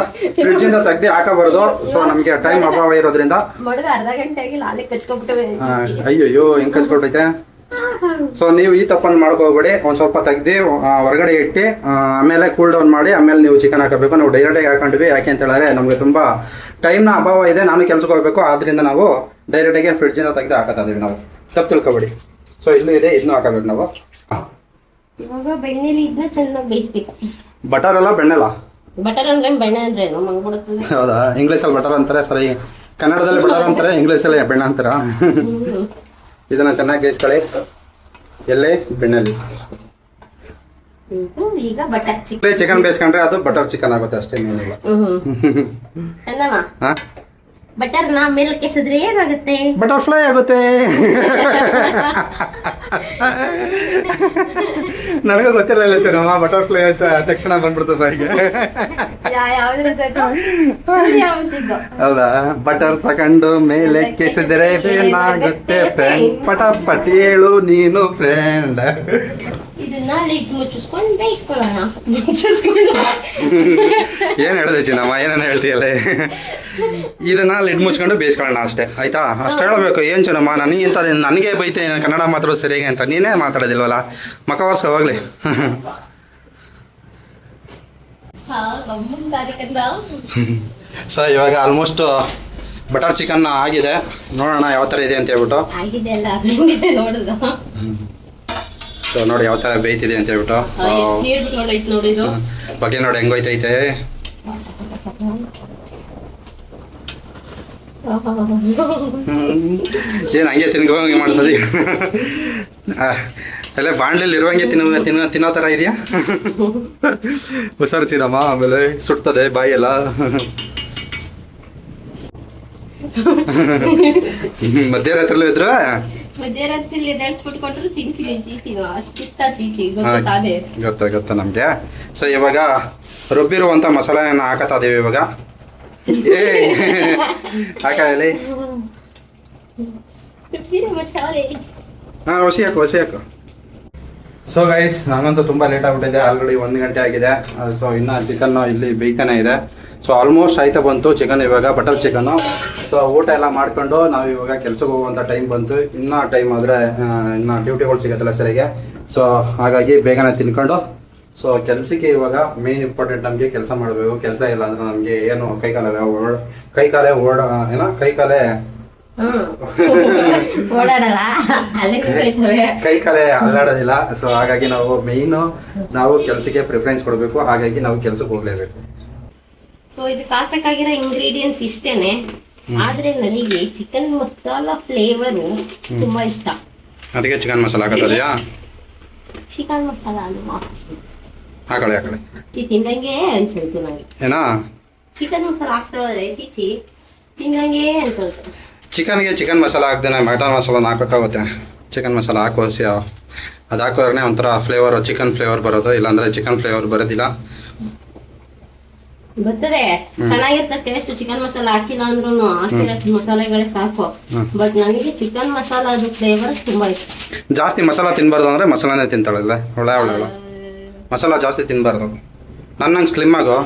ಫ್ರಿಡ್ಜಿಂದ ತೆಗ್ದು ಹಾಕಬಾರದು. ಸೊ ನಮ್ಗೆ ಟೈಮ್ ಅಭಾವ ಇರೋದ್ರಿಂದ ಅಯ್ಯೋ ಹೆಂಗ್ ಕಚ್ಕೊಟ್ಟೈತೆ. ಸೊ ನೀವು ಈ ತಪ್ಪನ್ನು ಮಾಡ್ಕೋಬೇಡಿ. ಒಂದ್ ಸ್ವಲ್ಪ ತೆಗ್ದು ಹೊರಗಡೆ ಇಟ್ಟು ಆಮೇಲೆ ಕೂಲ್ ಡೌನ್ ಮಾಡಿ ಆಮೇಲೆ ನೀವು ಚಿಕನ್ ಹಾಕಬೇಕು. ನಾವು ಡೈರೆಕ್ಟ್ ಆಗಿ ಹಾಕೊಂಡ್ವಿ. ಯಾಕೆ ಅಂತ ಹೇಳಿದ್ರೆ ನಮ್ಗೆ ತುಂಬಾ ಟೈಮ್ನ ಅಭಾವ ಇದೆ, ನಾನು ಕೆಲ್ಸಕ್ಕೆ ಹೋಗ್ಬೇಕು. ಆದ್ರಿಂದ ನಾವು ಡೈರೆಕ್ಟ್ ಆಗಿ ಫ್ರಿಡ್ಜಿಂದ ತೆಗ್ದು ಹಾಕತ್ತಾ ಇದೀವಿ. ನಾವು ತಪ್ಪು ತಿಳ್ಕೊಬೇಡಿ. ಸೊ ಇಲ್ಲೂ ಇದೆ, ಇದನ್ನು ಹಾಕಬೇಕು ನಾವು. ಇವಾಗ ಬೆಣ್ಣೆಲಿ ಇದನ್ನ ಚೆನ್ನಾಗಿ ಬೇಯಿಸ್ಬೇಕು. ಬಟರ್ ಅಲ್ಲ ಬೆಣ್ಣೆಲ್ಲ? ಬಟರ್ ಅಂದ್ರೆ ಬೆಣ್ಣೆ ಅಂದ್ರೆ ಹೌದಾ? ಇಂಗ್ಲೀಷಲ್ಲಿ ಬಟರ್ ಅಂತಾರೆ, ಸರಿ. ಕನ್ನಡದಲ್ಲಿ ಬಟರ್ ಅಂತಾರೆ, ಇಂಗ್ಲೀಷಲ್ಲಿ ಬೆಣ್ಣೆ ಅಂತಾರ. ಇದನ್ನ ಚೆನ್ನಾಗಿ ಬೇಯಿಸ್ಕೊಳ್ಳಿ. ಎಲ್ಲೇ ಬೆಣ್ಣೆಲಿ. ಈಗ ಬಟರ್ ಚಿಕನ್. ಚಿಕನ್ ಬೇಯಿಸ್ಕೊಂಡ್ರೆ ಅದು ಬಟರ್ ಚಿಕನ್ ಆಗುತ್ತೆ ಅಷ್ಟೇ, ಏನಿಲ್ಲ. ಅಲ್ಲಮ್ಮ ಹಾ, ಬಟರ್ ನಾ ಮೇಲೆ ಕೆಸಿದ್ರೆ ಏನಾಗುತ್ತೆ? ಬಟರ್ಫ್ಲೈ ಆಗುತ್ತೆ. ನನಗೂ ಗೊತ್ತಿರಲಿಲ್ಲ ಸರ್, ಬಟರ್ಫ್ಲೈ ಆಯ್ತಾ ತಕ್ಷಣ ಬಂದ್ಬಿಡ್ತು ಬಾಯಿಗೆ. ಹೌದಾ, ಬಟರ್ ತಕೊಂಡು ಮೇಲೆ ಕೆಸಿದ್ರೆ ಏನಾಗುತ್ತೆ ಫ್ರೆಂಡ್, ಪಟಾಪಟಿ ಹೇಳು ನೀನು ಫ್ರೆಂಡ್. ಇದನ್ನ ಲಿಡ್ ಮುಚ್ಚಿಸ್ಕೊಂಡು ಬೇಯಿಸ್ಕೊಳ್ಳೋಣ. ಏನ್ ಹೇಳಿದೆ ಚಿನ್ನಮ್ಮ, ಏನೇನು ಹೇಳ್ತೀಯಲ್ಲ. ಇದನ್ನ ಲಿಡ್ ಮುಚ್ಕೊಂಡು ಬೇಯಿಸ್ಕೊಳ್ಳೋಣ ಅಷ್ಟೇ, ಆಯ್ತಾ? ಅಷ್ಟು ಹೇಳಬೇಕು. ಏನ್ ಚಿನ್ನಮ್ಮ, ನನಗೆ ಬೈತೆ ಕನ್ನಡ ಮಾತಾಡೋದು ಸರಿಯಾಗಿ ಅಂತ, ನೀನೇ ಮಾತಾಡೋದಿಲ್ವಲ್ಲ, ಮಕ ವರ್ಷ ಹೋಗ್ಲಿ. ಸೊ ಇವಾಗ ಆಲ್ಮೋಸ್ಟ್ ಬಟರ್ ಚಿಕನ್ ಆಗಿದೆ, ನೋಡೋಣ ಯಾವ ಥರ ಇದೆ ಅಂತ ಹೇಳ್ಬಿಟ್ಟು. ಆಗಿದೆ ಅಲ್ಲ, ನೋಡುದು. ಸೊ ನೋಡಿ ಯಾವ ಥರ ಬೇಯ್ತಿದೆ ಅಂತ ಹೇಳ್ಬಿಟ್ಟು. ನೀರು ಬಿಟ್ಕೊಂಡೈತೆ ನೋಡಿ, ಇದು ಬಗ್ಗೆ ನೋಡಿ ಹೆಂಗೋಯ್ತೈತೆ. ಏನು ಹಂಗೆ ತಿನ್ಕೋಂಗೆ ಮಾಡ್ತದೆ. ಅಲ್ಲ ಬಾಂಡ್ಲಲ್ಲಿ ಇರುವಂಗೆ ತಿನ್ನೋ ಥರ ಇದೆಯಾ? ಹುಷಾರು ಚಿನ್ನಮ್ಮ, ಆಮೇಲೆ ಸುಡ್ತದೆ ಬಾಯೆಲ್ಲ. ಮಧ್ಯರಾತ್ರಿಲೂ ಇದ್ರು ಮಧ್ಯರಾತ್ರಿ ಎದಳ್ಸ್ಬಿಟ್ಕೊಟ್ರು ತಿಂತೀನಿ, ಅಷ್ಟಿಷ್ಟ ಚೀಚಿ ಗೊತ್ತಾ ನಮ್ಗೆ. ಸೊ ಇವಾಗ ರುಬ್ಬಿರುವಂತ ಮಸಾಲೆಯನ್ನು ಹಾಕತ್ತಾ ಇದೀವಿ ಇವಾಗ. ಹಾಕಲಿ, ಹಾ, ಹೊಸಿ ಹಾಕು. ಸೊ ಗೈಸ್, ನಂಗಂತೂ ತುಂಬಾ ಲೇಟ್ ಆಗ್ಬಿಟ್ಟಿದೆ, ಆಲ್ರೆಡಿ 1 ಗಂಟೆ ಆಗಿದೆ. ಸೊ ಇನ್ನ ಚಿಕನ್ ಇಲ್ಲಿ ಬೇಯ್ತಾನೆ ಇದೆ. ಸೊ ಆಲ್ಮೋಸ್ಟ್ ಆಯ್ತಾ ಬಂತು ಚಿಕನ್, ಇವಾಗ ಬಟರ್ ಚಿಕನ್ನು. ಸೊ ಊಟ ಎಲ್ಲ ಮಾಡ್ಕೊಂಡು ನಾವು ಇವಾಗ ಕೆಲ್ಸಕ್ಕೆ ಹೋಗುವಂಥ ಟೈಮ್ ಬಂತು. ಇನ್ನೂ ಟೈಮ್ ಆದರೆ ಇನ್ನು ಡ್ಯೂಟಿಗಳು ಸಿಗತ್ತಲ್ಲ ಸರಿಗೆ. ಸೊ ಹಾಗಾಗಿ ಬೇಗನೆ ತಿನ್ಕೊಂಡು ಸೊ ಕೆಲಸಕ್ಕೆ ಇವಾಗ ಮೇನ್ ಇಂಪಾರ್ಟೆಂಟ್ ನಮಗೆ ಕೆಲಸ ಮಾಡಬೇಕು. ಕೆಲಸ ಇಲ್ಲ ಅಂದ್ರೆ ನಮಗೆ ಏನು ಕೈಕಾಲೇ ಅಲ್ಲಾಡೋದಿಲ್ಲ. ಸೊ ಹಾಗಾಗಿ ನಾವು ಕೆಲಸಕ್ಕೆ ಪ್ರಿಫರೆನ್ಸ್ ಕೊಡಬೇಕು, ಹಾಗಾಗಿ ನಾವು ಕೆಲಸಕ್ಕೆ ಹೋಗ್ಲೇಬೇಕು. ಸೊ ಇದಕ್ಕೆ ಹಾಕ್ಬೇಕಾಗಿರೋ ಇಂಗ್ರೀಡಿಯೆಂಟ್ಸ್ ಇಷ್ಟೇನೆ, ಆದ್ರೆ ನನಗೆ ಚಿಕನ್ ಮಸಾಲಾ ಫ್ಲೇವರು ತುಂಬಾ ಇಷ್ಟ. ಅದಕ್ಕೆ ಚಿಕನ್ ಮಸಾಲ ಹಾಕತ್ತದೆಯಾ? ಚಿಕನ್ ಮಸಾಲ ಹಾಕಳೆ ತಿಂದಂಗೆ ಅನ್ಸುತ್ತೆ ನಂಗೆ. ಏನಾ ಚಿಕನ್ ಮಸಾಲ ಹಾಕ್ತಾ ಹೋದ್ರೆ ಚೀಚಿ ತಿಂದಂಗೆ ಅನ್ಸುತ್ತೆ. ಚಿಕನ್ಗೆ ಚಿಕನ್ ಮಸಾಲ ಹಾಕ್ದೇನೆ ಮಟನ್ ಮಸಾಲ ಹಾಕೋಕ್ಕಾಗುತ್ತೆ. ಚಿಕನ್ ಮಸಾಲ ಹಾಕೋಸಿ ಅದು ಹಾಕೋದ್ರೆ ಒಂಥರ ಫ್ಲೇವರ್, ಚಿಕನ್ ಫ್ಲೇವರ್ ಬರೋದು, ಇಲ್ಲಾಂದ್ರೆ ಚಿಕನ್ ಫ್ಲೇವರ್ ಬರೋದಿಲ್ಲ. ಬರ್ತದೆ, ಚೆನ್ನಾಗಿರ್ತದೆ ಟೇಸ್ಟ್. ಚಿಕನ್ ಮಸಾಲ ಹಾಕಿಲ್ಲ ಅಂದ್ರೂ ಹಾಕಿರೋ ಮಸಾಲೆಗಳೇ ಸಾಕು. ಬಟ್ ನನಗೆ ಚಿಕನ್ ಮಸಾಲ ಅದು ಫ್ಲೇವರ್ ತುಂಬಾ ಇಷ್ಟ. ಜಾಸ್ತಿ ಮಸಾಲ ತಿನ್ಬಾರ್ದು ಅಂದ್ರೆ ಮಸಾಲಾನೇ ತಿಂತಾಳಲ್ಲ, ಒಳ್ಳೆ ಮಸಾಲ ಜಾಸ್ತಿ ತಿನ್ಬಾರ್ದು. ನನ್ನಂಗೆ ಸ್ಲಿಮ್ ಆಗೋ.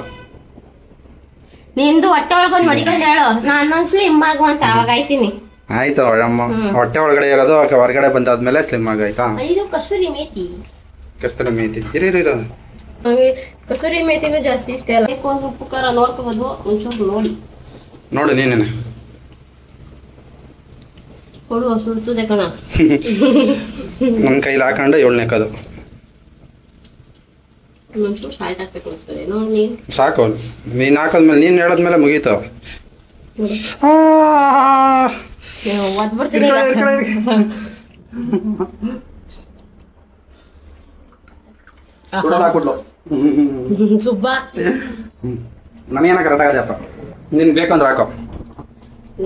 ನಿಂದು ಹೊಟ್ಟೆ ಒಳಗೊಂದು ಮಡಿಕೊಂಡು ಹೇಳು, ನಾನು ಸ್ಲಿಮ್ ಆಗು ಅಂತ ಅವಾಗ ಆಯ್ತೀನಿ. ಆಯ್ತು, ಹೊಟ್ಟೆ ಒಳಗಡೆ ಇರೋದು ಹೊರಗಡೆ ಬಂದಾದ್ಮೇಲೆ ಸ್ಲಿಮ್ ಆಗಾಯ್ತಾ. ಇದು ಕಸೂರಿ ಮೇಥಿ. ಇರಿ ಕಸೂರಿ ಮೇಥಿನೂ ಜಾಸ್ತಿ ಇಷ್ಟ ಅಲ್ಲ. ಒಂದು ಉಪ್ಪು ಖಾರ ನೋಡ್ಕೋಬಹುದು, ಒಂಚೂರು ನೋಡು ನೀನೇನೆ ಕೊಡುವ ಸುಡ್ತದೆ ಕಣ. ನನ್ನ ಕೈಲಿ ಹಾಕೊಂಡು 7 ನೆಕ್ಕದು ಒಂಚೂರು ಸಾಲ್ಟ್ ಹಾಕ್ಬೇಕು ಅನಿಸ್ತದೆ ನೋಡಿ. ಸಾಕು, ನೀನು ಹಾಕೋದ್ಮೇಲೆ ನೀನು ಹೇಳೋದ್ಮೇಲೆ ಮುಗೀತು. ಒದ್ಬಿಡ್ತೀನಿ ಸುಬ್ಬ. ನನಗೇನ ಕರೆಕ್ಟ್ ಆಗದೆಯಪ್ಪ, ನಿನ್ ಬೇಕಂದ್ರೆ ಹಾಕೋ.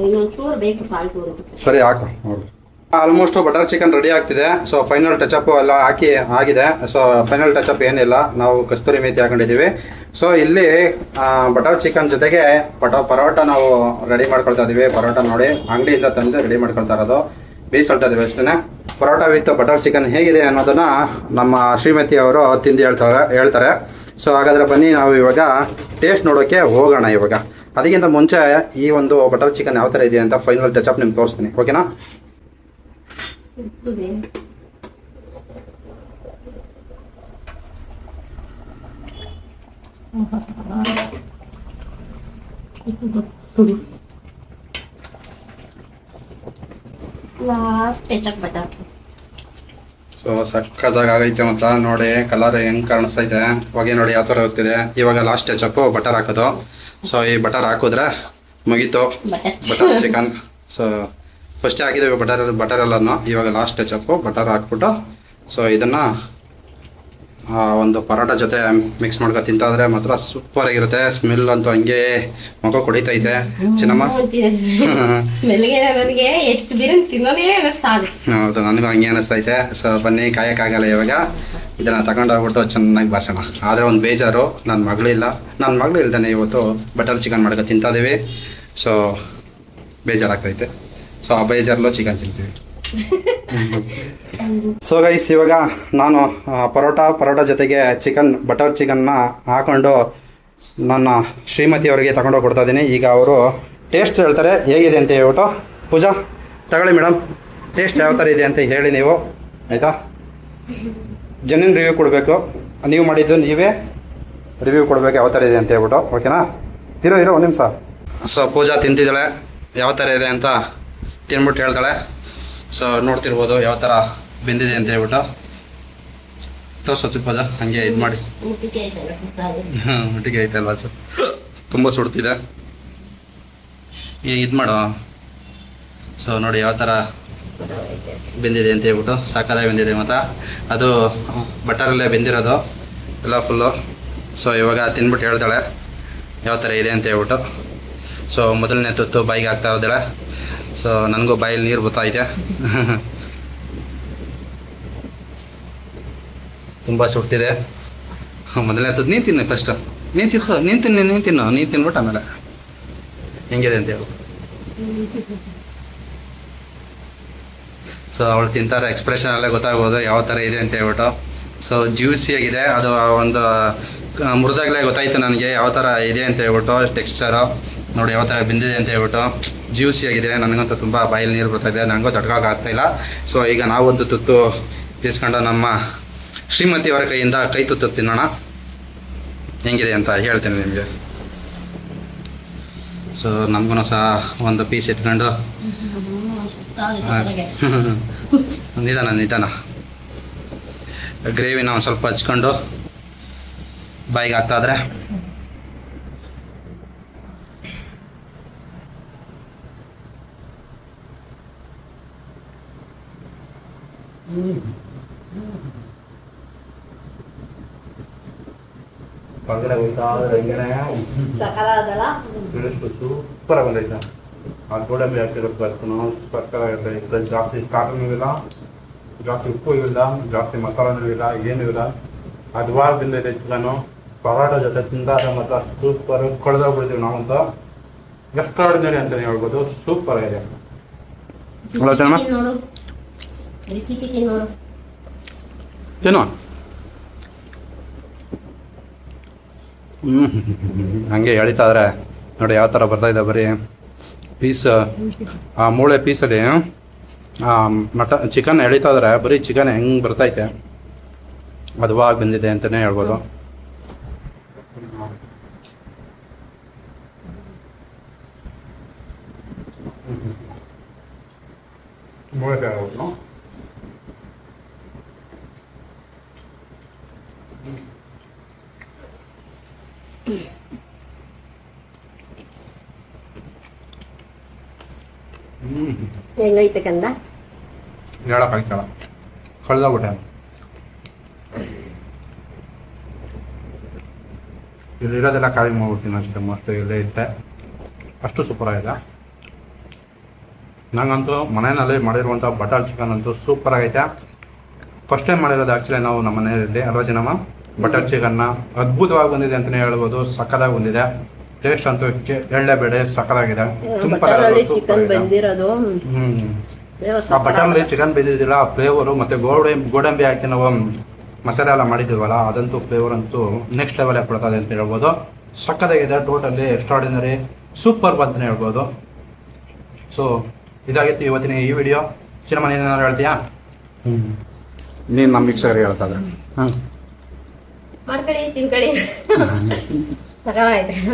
ಇನ್ನೊಂಚೂರು ಬೇಕು ಸಾಲ್ಟ್. ಸರಿ ಹಾಕು. ಆಲ್ಮೋಸ್ಟ್ ಬಟರ್ ಚಿಕನ್ ರೆಡಿ ಆಗ್ತಿದೆ. ಸೊ ಫೈನಲ್ ಟಚಪ್ ಎಲ್ಲ ಆಗಿದೆ. ಸೊ ಫೈನಲ್ ಟಚಪ್ ಏನಿಲ್ಲ, ನಾವು ಕಸ್ತೂರಿ ಮೇಥಿ ಹಾಕೊಂಡಿದ್ದೀವಿ. ಸೊ ಇಲ್ಲಿ ಬಟರ್ ಚಿಕನ್ ಜೊತೆಗೆ ಪರೋಟ ನಾವು ರೆಡಿ ಮಾಡ್ಕೊಳ್ತಾ ಇದೀವಿ. ಪರೋಟ ನೋಡಿ ಅಂಗಡಿಯಿಂದ ತಂದು ರೆಡಿ ಮಾಡ್ಕೊಳ್ತಾ ಇರೋದು, ಬೇಯಿಸ್ಕೊಳ್ತಾ ಇದೀವಿ ಅಷ್ಟೇ. ಪರೋಟ ವಿತ್ ಬಟರ್ ಚಿಕನ್ ಹೇಗಿದೆ ಅನ್ನೋದನ್ನ ನಮ್ಮ ಶ್ರೀಮತಿ ಅವರು ತಿಂದು ಹೇಳ್ತಾರೆ. ಸೊ ಹಾಗಾದ್ರೆ ಬನ್ನಿ ನಾವು ಇವಾಗ ಟೇಸ್ಟ್ ನೋಡೋಕೆ ಹೋಗೋಣ. ಇವಾಗ ಅದಕ್ಕಿಂತ ಮುಂಚೆ ಈ ಒಂದು ಬಟರ್ ಚಿಕನ್ ಯಾವ ಥರ ಇದೆ ಅಂತ ಫೈನಲ್ ಟಚಪ್ ನಿಮ್ಗೆ ತೋರಿಸ್ತೀನಿ, ಓಕೆನಾ? ಸೊ ಸಕ್ಕತ್ತಾಗಿ ಆಗೈತೆ ಮತ್ತ ನೋಡಿ, ಕಲರ್ ಹೆಂಗ್ ಕಾಣಿಸ್ತೈತೆ, ಹೊಗೆ ನೋಡಿ ಯಾವ ಥರ ಹೋಗ್ತಿದೆ. ಇವಾಗ ಲಾಸ್ಟ್ ಟಚಪ್ ಬಟರ್ ಹಾಕೋದು. ಸೊ ಈ ಬಟರ್ ಹಾಕಿದ್ರೆ ಮುಗೀತು ಬಟರ್ ಚಿಕನ್. ಸೊ ಫಸ್ಟ್ ಹಾಕಿದ್ದೇವೆ ಬಟರ್ ಎಲ್ಲನೂ. ಇವಾಗ ಲಾಸ್ಟ್ ಟಚಪ್ ಬಟರ್ ಹಾಕ್ಬಿಟ್ಟು ಸೊ ಇದನ್ನ ಒಂದು ಪರೋಟ ಜೊತೆ ಮಿಕ್ಸ್ ಮಾಡ್ಕೊ ತಿಂತಾದ್ರೆ ಮಾತ್ರ ಸೂಪರ್ ಆಗಿರುತ್ತೆ. ಸ್ಮೆಲ್ ಅಂತೂ ಹಂಗೆ ಮುಖ ಕೊಡಿತೈತೆ ಚಿನ್ನಮ್ಮ. ಸ್ಮೆಲ್ಗೆ ನನಗೆ ಎಷ್ಟು ಬಿರಿಯಾನಿ ತಿನ್ನೋದೇ ಅನಿಸ್ತಾ ಇದೆ. ಹೌದು, ನನಗೂ ಹಂಗೆ ಅನಿಸ್ತೈತೆ. ಸೊ ಬನ್ನಿ, ಕಾಯಕ್ಕಾಗಲ್ಲ ಇವಾಗ. ಇದನ್ನು ತಗೊಂಡೋಗ್ಬಿಟ್ಟು ಚೆನ್ನಾಗಿ ಬಾಸೋಣ. ಆದರೆ ಒಂದು ಬೇಜಾರು, ನನ್ನ ಮಗಳು ಇಲ್ದಾನೆ ಇವತ್ತು ಬಟರ್ ಚಿಕನ್ ಮಾಡ್ಕೊ ತಿಂತಾಯಿದ್ದೀವಿ. ಸೊ ಬೇಜಾರಾಗ್ತೈತೆ. ಸೊ ಆ ಬೇಜಾರಲ್ಲೂ ಚಿಕನ್ ತಿಂತೀವಿ. ಸೊ ಗೈಸ್, ಇವಾಗ ನಾನು ಪರೋಟ ಜೊತೆಗೆ ಬಟರ್ ಚಿಕನ್ನ ಹಾಕೊಂಡು ನನ್ನ ಶ್ರೀಮತಿಯವರಿಗೆ ತಗೊಂಡೋಗಿ ಕೊಡ್ತಾ ಇದ್ದೀನಿ. ಈಗ ಅವರು ಟೇಸ್ಟ್ ಹೇಳ್ತಾರೆ ಹೇಗಿದೆ ಅಂತ ಹೇಳ್ಬಿಟ್ಟು. ಪೂಜಾ ತಗೊಳ್ಳಿ ಮೇಡಮ್, ಟೇಸ್ಟ್ ಯಾವ ಥರ ಇದೆ ಅಂತ ಹೇಳಿ ನೀವು, ಆಯಿತಾ? ಜೆನ್ಯೂನ್ ರಿವ್ಯೂ ಕೊಡಬೇಕು. ನೀವು ಮಾಡಿದ್ದು ನೀವೇ ರಿವ್ಯೂ ಕೊಡಬೇಕು ಯಾವ ಥರ ಇದೆ ಅಂತ ಹೇಳ್ಬಿಟ್ಟು, ಓಕೆನಾ? ಇರೋ ಒಂದು ನಿಮಿಷ. ಸೊ ಪೂಜಾ ತಿಂತಿದ್ದಾಳೆ, ಯಾವ ಥರ ಇದೆ ಅಂತ ತಿನ್ಬಿಟ್ಟು ಹೇಳ್ತಾಳೆ. ಸೊ ನೋಡ್ತಿರ್ಬೋದು ಯಾವ ಥರ ಬೆಂದಿದೆ ಅಂತ ಹೇಳ್ಬಿಟ್ಟು. ತೋರ್ಸೋದು ಪೂಜಾ, ಹಂಗೆ ಇದು ಮಾಡಿ. ಮುಟ್ಟಿಗೆ ಐತಲ್ವಾ ಸರ್, ತುಂಬ ಸುಡ್ತಿದೆ. ಈಗ ಇದು ಮಾಡು. ಸೊ ನೋಡಿ ಯಾವ ಥರ ಬೆಂದಿದೆ ಅಂತ ಹೇಳ್ಬಿಟ್ಟು, ಸಾಕಾಗಿ ಬೆಂದಿದೆ ಮತ್ತು ಅದು ಬಟರಲ್ಲೇ ಬೆಂದಿರೋದು ಎಲ್ಲ ಫುಲ್ಲು. ಸೊ ಇವಾಗ ತಿನ್ಬಿಟ್ಟು ಹೇಳ್ತಾಳೆ ಯಾವ ಥರ ಇದೆ ಅಂತ ಹೇಳ್ಬಿಟ್ಟು. ಸೊ ಮೊದಲನೇ ತುತ್ತು ಬಾಯಿಗೆ ಹಾಕ್ತಾ ಇದ್ದಾಳೆ. ಸೊ ನನಗೂ ಬಾಯಲ್ಲಿ ನೀರು ಬರ್ತಾಯಿದೆ. ತುಂಬ ಸುಡ್ತಿದೆ. ಮೊದಲನೇ ತುತ್ತು ನೀನು ತಿನ್ನು ಫಸ್ಟ್. ನೀನು ತಿನ್ಬಿಟ್ಟು ಆಮೇಲೆ ಹೆಂಗಿದೆ ಅಂತ ಹೇಳು. ಸೊ ಅವಳು ತಿಂತಾರೆ, ಎಕ್ಸ್ಪ್ರೆಷನ್ ಅಲ್ಲೇ ಗೊತ್ತಾಗ್ಬೋದು ಯಾವ ಥರ ಇದೆ ಅಂತ ಹೇಳ್ಬಿಟ್ಟು. ಸೊ ಜ್ಯೂಸಿಯಾಗಿದೆ, ಅದು ಒಂದು ಮುರಿದಾಗಲೇ ಗೊತ್ತಾಯಿತು ನನಗೆ ಯಾವ ಥರ ಇದೆ ಅಂತ ಹೇಳ್ಬಿಟ್ಟು. ಟೆಕ್ಸ್ಚರು ನೋಡಿ ಯಾವ ಥರ ಬೆಂದಿದೆ ಅಂತ ಹೇಳ್ಬಿಟ್ಟು. ಜ್ಯೂಸಿಯಾಗಿದೆ, ನನಗಂತೂ ತುಂಬ ಬಾಯಲ್ಲಿ ನೀರು ಬರ್ತಾಯಿದೆ, ನನಗೂ ತಡ್ಕೊಳಕ್ಕಾಗ್ತಾಯಿಲ್ಲ. ಸೊ ಈಗ ನಾವೊಂದು ತುತ್ತು ಇಸ್ಕೊಂಡು ನಮ್ಮ ಶ್ರೀಮತಿಯವರ ಕೈಯಿಂದ ಕೈ ತುತ್ತು ತಿನ್ನೋಣ, ಹೆಂಗಿದೆ ಅಂತ ಹೇಳ್ತೇನೆ ನಿಮಗೆ. ಸೊ ನಮಗೂ ಸಹ ಒಂದು ಪೀಸ್ ಇಟ್ಕೊಂಡು ನಿಧಾನ ಗ್ರೇವಿನ ಒಂದು ಸ್ವಲ್ಪ ಹಚ್ಕೊಂಡು ಬಾಯಿಗೆ ಹಾಕ್ತಾಯಿದ್ರೆ ಹೊರಗಡೆ ಹೋಗ್ತಾದ್ರೆ ಸೂಪರ್ ಬಂದೈತೆ. ಆ ಗೋಡಂಬಿ ಹಾಕಿರೋದು ಸಕ್ಕತ್ತಾಗಿರುತ್ತೆ. ಜಾಸ್ತಿ ಕಾರನೂ ಇಲ್ಲ, ಜಾಸ್ತಿ ಉಪ್ಪು ಇಲ್ಲ, ಜಾಸ್ತಿ ಮಸಾಲನೂ ಇಲ್ಲ, ಏನೂ ಇಲ್ಲ. ಅದ್ವಾಗ ಬಂದಿದೆ ಚಿಕನು. ಪರೋಟ ಜೊತೆ ತಿಂದಾಗ ಮಾತ್ರ ಸೂಪರ್ ಕೊಳೆದೋಗ್ಬಿಡ್ತೀವಿ ನಾವಂತ. ಎಕ್ಸ್ಟ್ರಾರ್ಡಿನರಿ ಅಂತಲೇ ಹೇಳ್ಬೋದು, ಸೂಪರ್ ಆಗಿದೆ. ಏನು ಹಂಗೆ ಎಳಿತಾದ್ರೆ ನೋಡಿ ಯಾವ ಥರ ಬರ್ತಾಯಿದೆ. ಬರೀ ಪೀಸ್, ಆ ಮೂಳೆ ಪೀಸಲ್ಲಿ ಚಿಕನ್ ಎಳಿತಾದ್ರೆ ಬರೀ ಚಿಕನ್ ಹೆಂಗೆ ಬರ್ತೈತೆ ಅದುವಾಗಿ ಬಂದಿದೆ ಅಂತಲೇ ಹೇಳ್ಬೋದು. ಹೆಂಗೈತೆ ಕಂದ? ಹೇಳಕ್ಕಾಗ್ತಲ್ಲ, ಕಳೆದೋಗ್ಬಿಟ್ಟೆ. ಇಲ್ಲಿರೋದೆಲ್ಲ ಖಾಲಿ ಮಾಡ್ಬಿಡ್ತೀನಿ ಅಷ್ಟೇ. ಮಸ್ತ್ ಇಲ್ಲೇ ಇರುತ್ತೆ, ಅಷ್ಟು ಸೂಪರ್ ಆಗಿದೆ. ನಂಗಂತೂ ಮನೆಯಲ್ಲಿ ಮಾಡಿರುವಂಥ ಬಟರ್ ಚಿಕನ್ ಅಂತೂ ಸೂಪರ್ ಆಗೈತೆ. ಫಸ್ಟ್ ಟೈಮ್ ಮಾಡಿರೋದು ಆ್ಯಕ್ಚುಲಿ ನಾವು ನಮ್ಮ ಮನೆಯಲ್ಲಿ ಅಲ್ವಾ ಜನಮ್ಮ. ಬಟರ್ ಚಿಕನ್ನ ಅದ್ಭುತವಾಗಿ ಬಂದಿದೆ ಅಂತಲೇ ಹೇಳ್ಬೋದು, ಸಕ್ಕದಾಗಿ ಬಂದಿದೆ. ಟೇಸ್ಟ್ ಅಂತೂ ಎಳ್ಳೆಬೇಳೆ ಸಕ್ಕದಾಗಿದೆ. ಚಿಕನ್ ಬಂದಿರೋದು ಆ ಬಟರ್ಲಿ ಚಿಕನ್ ಬೆಂದಿದ್ದಿಲ್ಲ, ಆ ಫ್ಲೇವರು ಮತ್ತು ಗೋಡಂಬಿ ಹಾಕಿ ನಾವು ಮಸಾಲೆ ಎಲ್ಲ ಮಾಡಿದ್ದೀವಲ್ಲ, ಅದಂತೂ ಫ್ಲೇವರ್ ಅಂತೂ ನೆಕ್ಸ್ಟ್ ಲೆವೆಲ್ ಕೊಡ್ತದೆ ಅಂತ ಹೇಳ್ಬೋದು. ಸಕ್ಕದಾಗಿದೆ, ಟೋಟಲಿ ಎಕ್ಸ್ಟ್ರಾರ್ಡಿನರಿ, ಸೂಪರ್ ಅಂತಲೇ ಹೇಳ್ಬೋದು. ಸೊ ಇದಾಗಿತ್ತು ಇವತ್ತಿನ ಈ ವಿಡಿಯೋ. ಚಿನ್ನಮ್ಮ ಏನಾದ್ರು ಹೇಳ್ತೀಯಾ? ನೀನು ನಮ್ಮ ಮಿಕ್ಸರ್ ಹೇಳ್ತದೆ. ಮಾಡ್ಕೊಳ್ಳಿ, ತಿನ್ಕೊಳ್ಳಿ.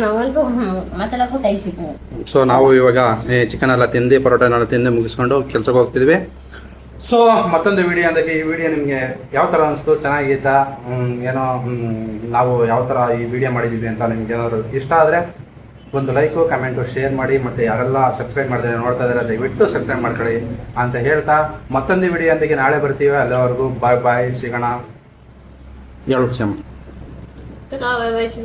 ನಮಗಂತೂ ಮಾತಾಡೋಕ್ಕೂ ಟೈಮ್ ಸಿಗ್ತದೆ. ಸೊ ನಾವು ಇವಾಗ ಚಿಕನ್ ಎಲ್ಲ ತಿಂದು ಪರೋಟನೆಲ್ಲ ತಿಂದು ಮುಗಿಸ್ಕೊಂಡು ಕೆಲ್ಸಕ್ಕೆ ಹೋಗ್ತಿದ್ವಿ. ಸೊ ಮತ್ತೊಂದು ವಿಡಿಯೋ ಅಂದಾಗೆ ಈ ವಿಡಿಯೋ ನಿಮಗೆ ಯಾವ ಥರ ಅನಿಸ್ತು, ಚೆನ್ನಾಗಿತ್ತಾ, ಏನೋ ನಾವು ಯಾವ ಥರ ಈ ವಿಡಿಯೋ ಮಾಡಿದ್ದೀವಿ ಅಂತ ನಿಮ್ಗೆ ಏನಾದ್ರು ಇಷ್ಟ ಆದರೆ ಒಂದು ಲೈಕು, ಕಮೆಂಟು, ಶೇರ್ ಮಾಡಿ. ಮತ್ತು ಯಾರೆಲ್ಲ ಸಬ್ಸ್ಕ್ರೈಬ್ ಮಾಡಿದ್ರೆ ನೋಡ್ತಾ ಇದ್ದಾರೆ ದಯವಿಟ್ಟು ಸಬ್ಸ್ಕ್ರೈಬ್ ಮಾಡ್ಕೊಳ್ಳಿ ಅಂತ ಹೇಳ್ತಾ ಮತ್ತೊಂದು ವಿಡಿಯೋ ಅಂದಾಗೆ ನಾಳೆ ಬರ್ತೀವಿ. ಅಲ್ಲಿವರೆಗೂ ಬಾಯ್ ಬಾಯ್, ಸಿಗೋಣ. ಹೇಳು ಕ್ಷಮ Cái đó bye bye chú.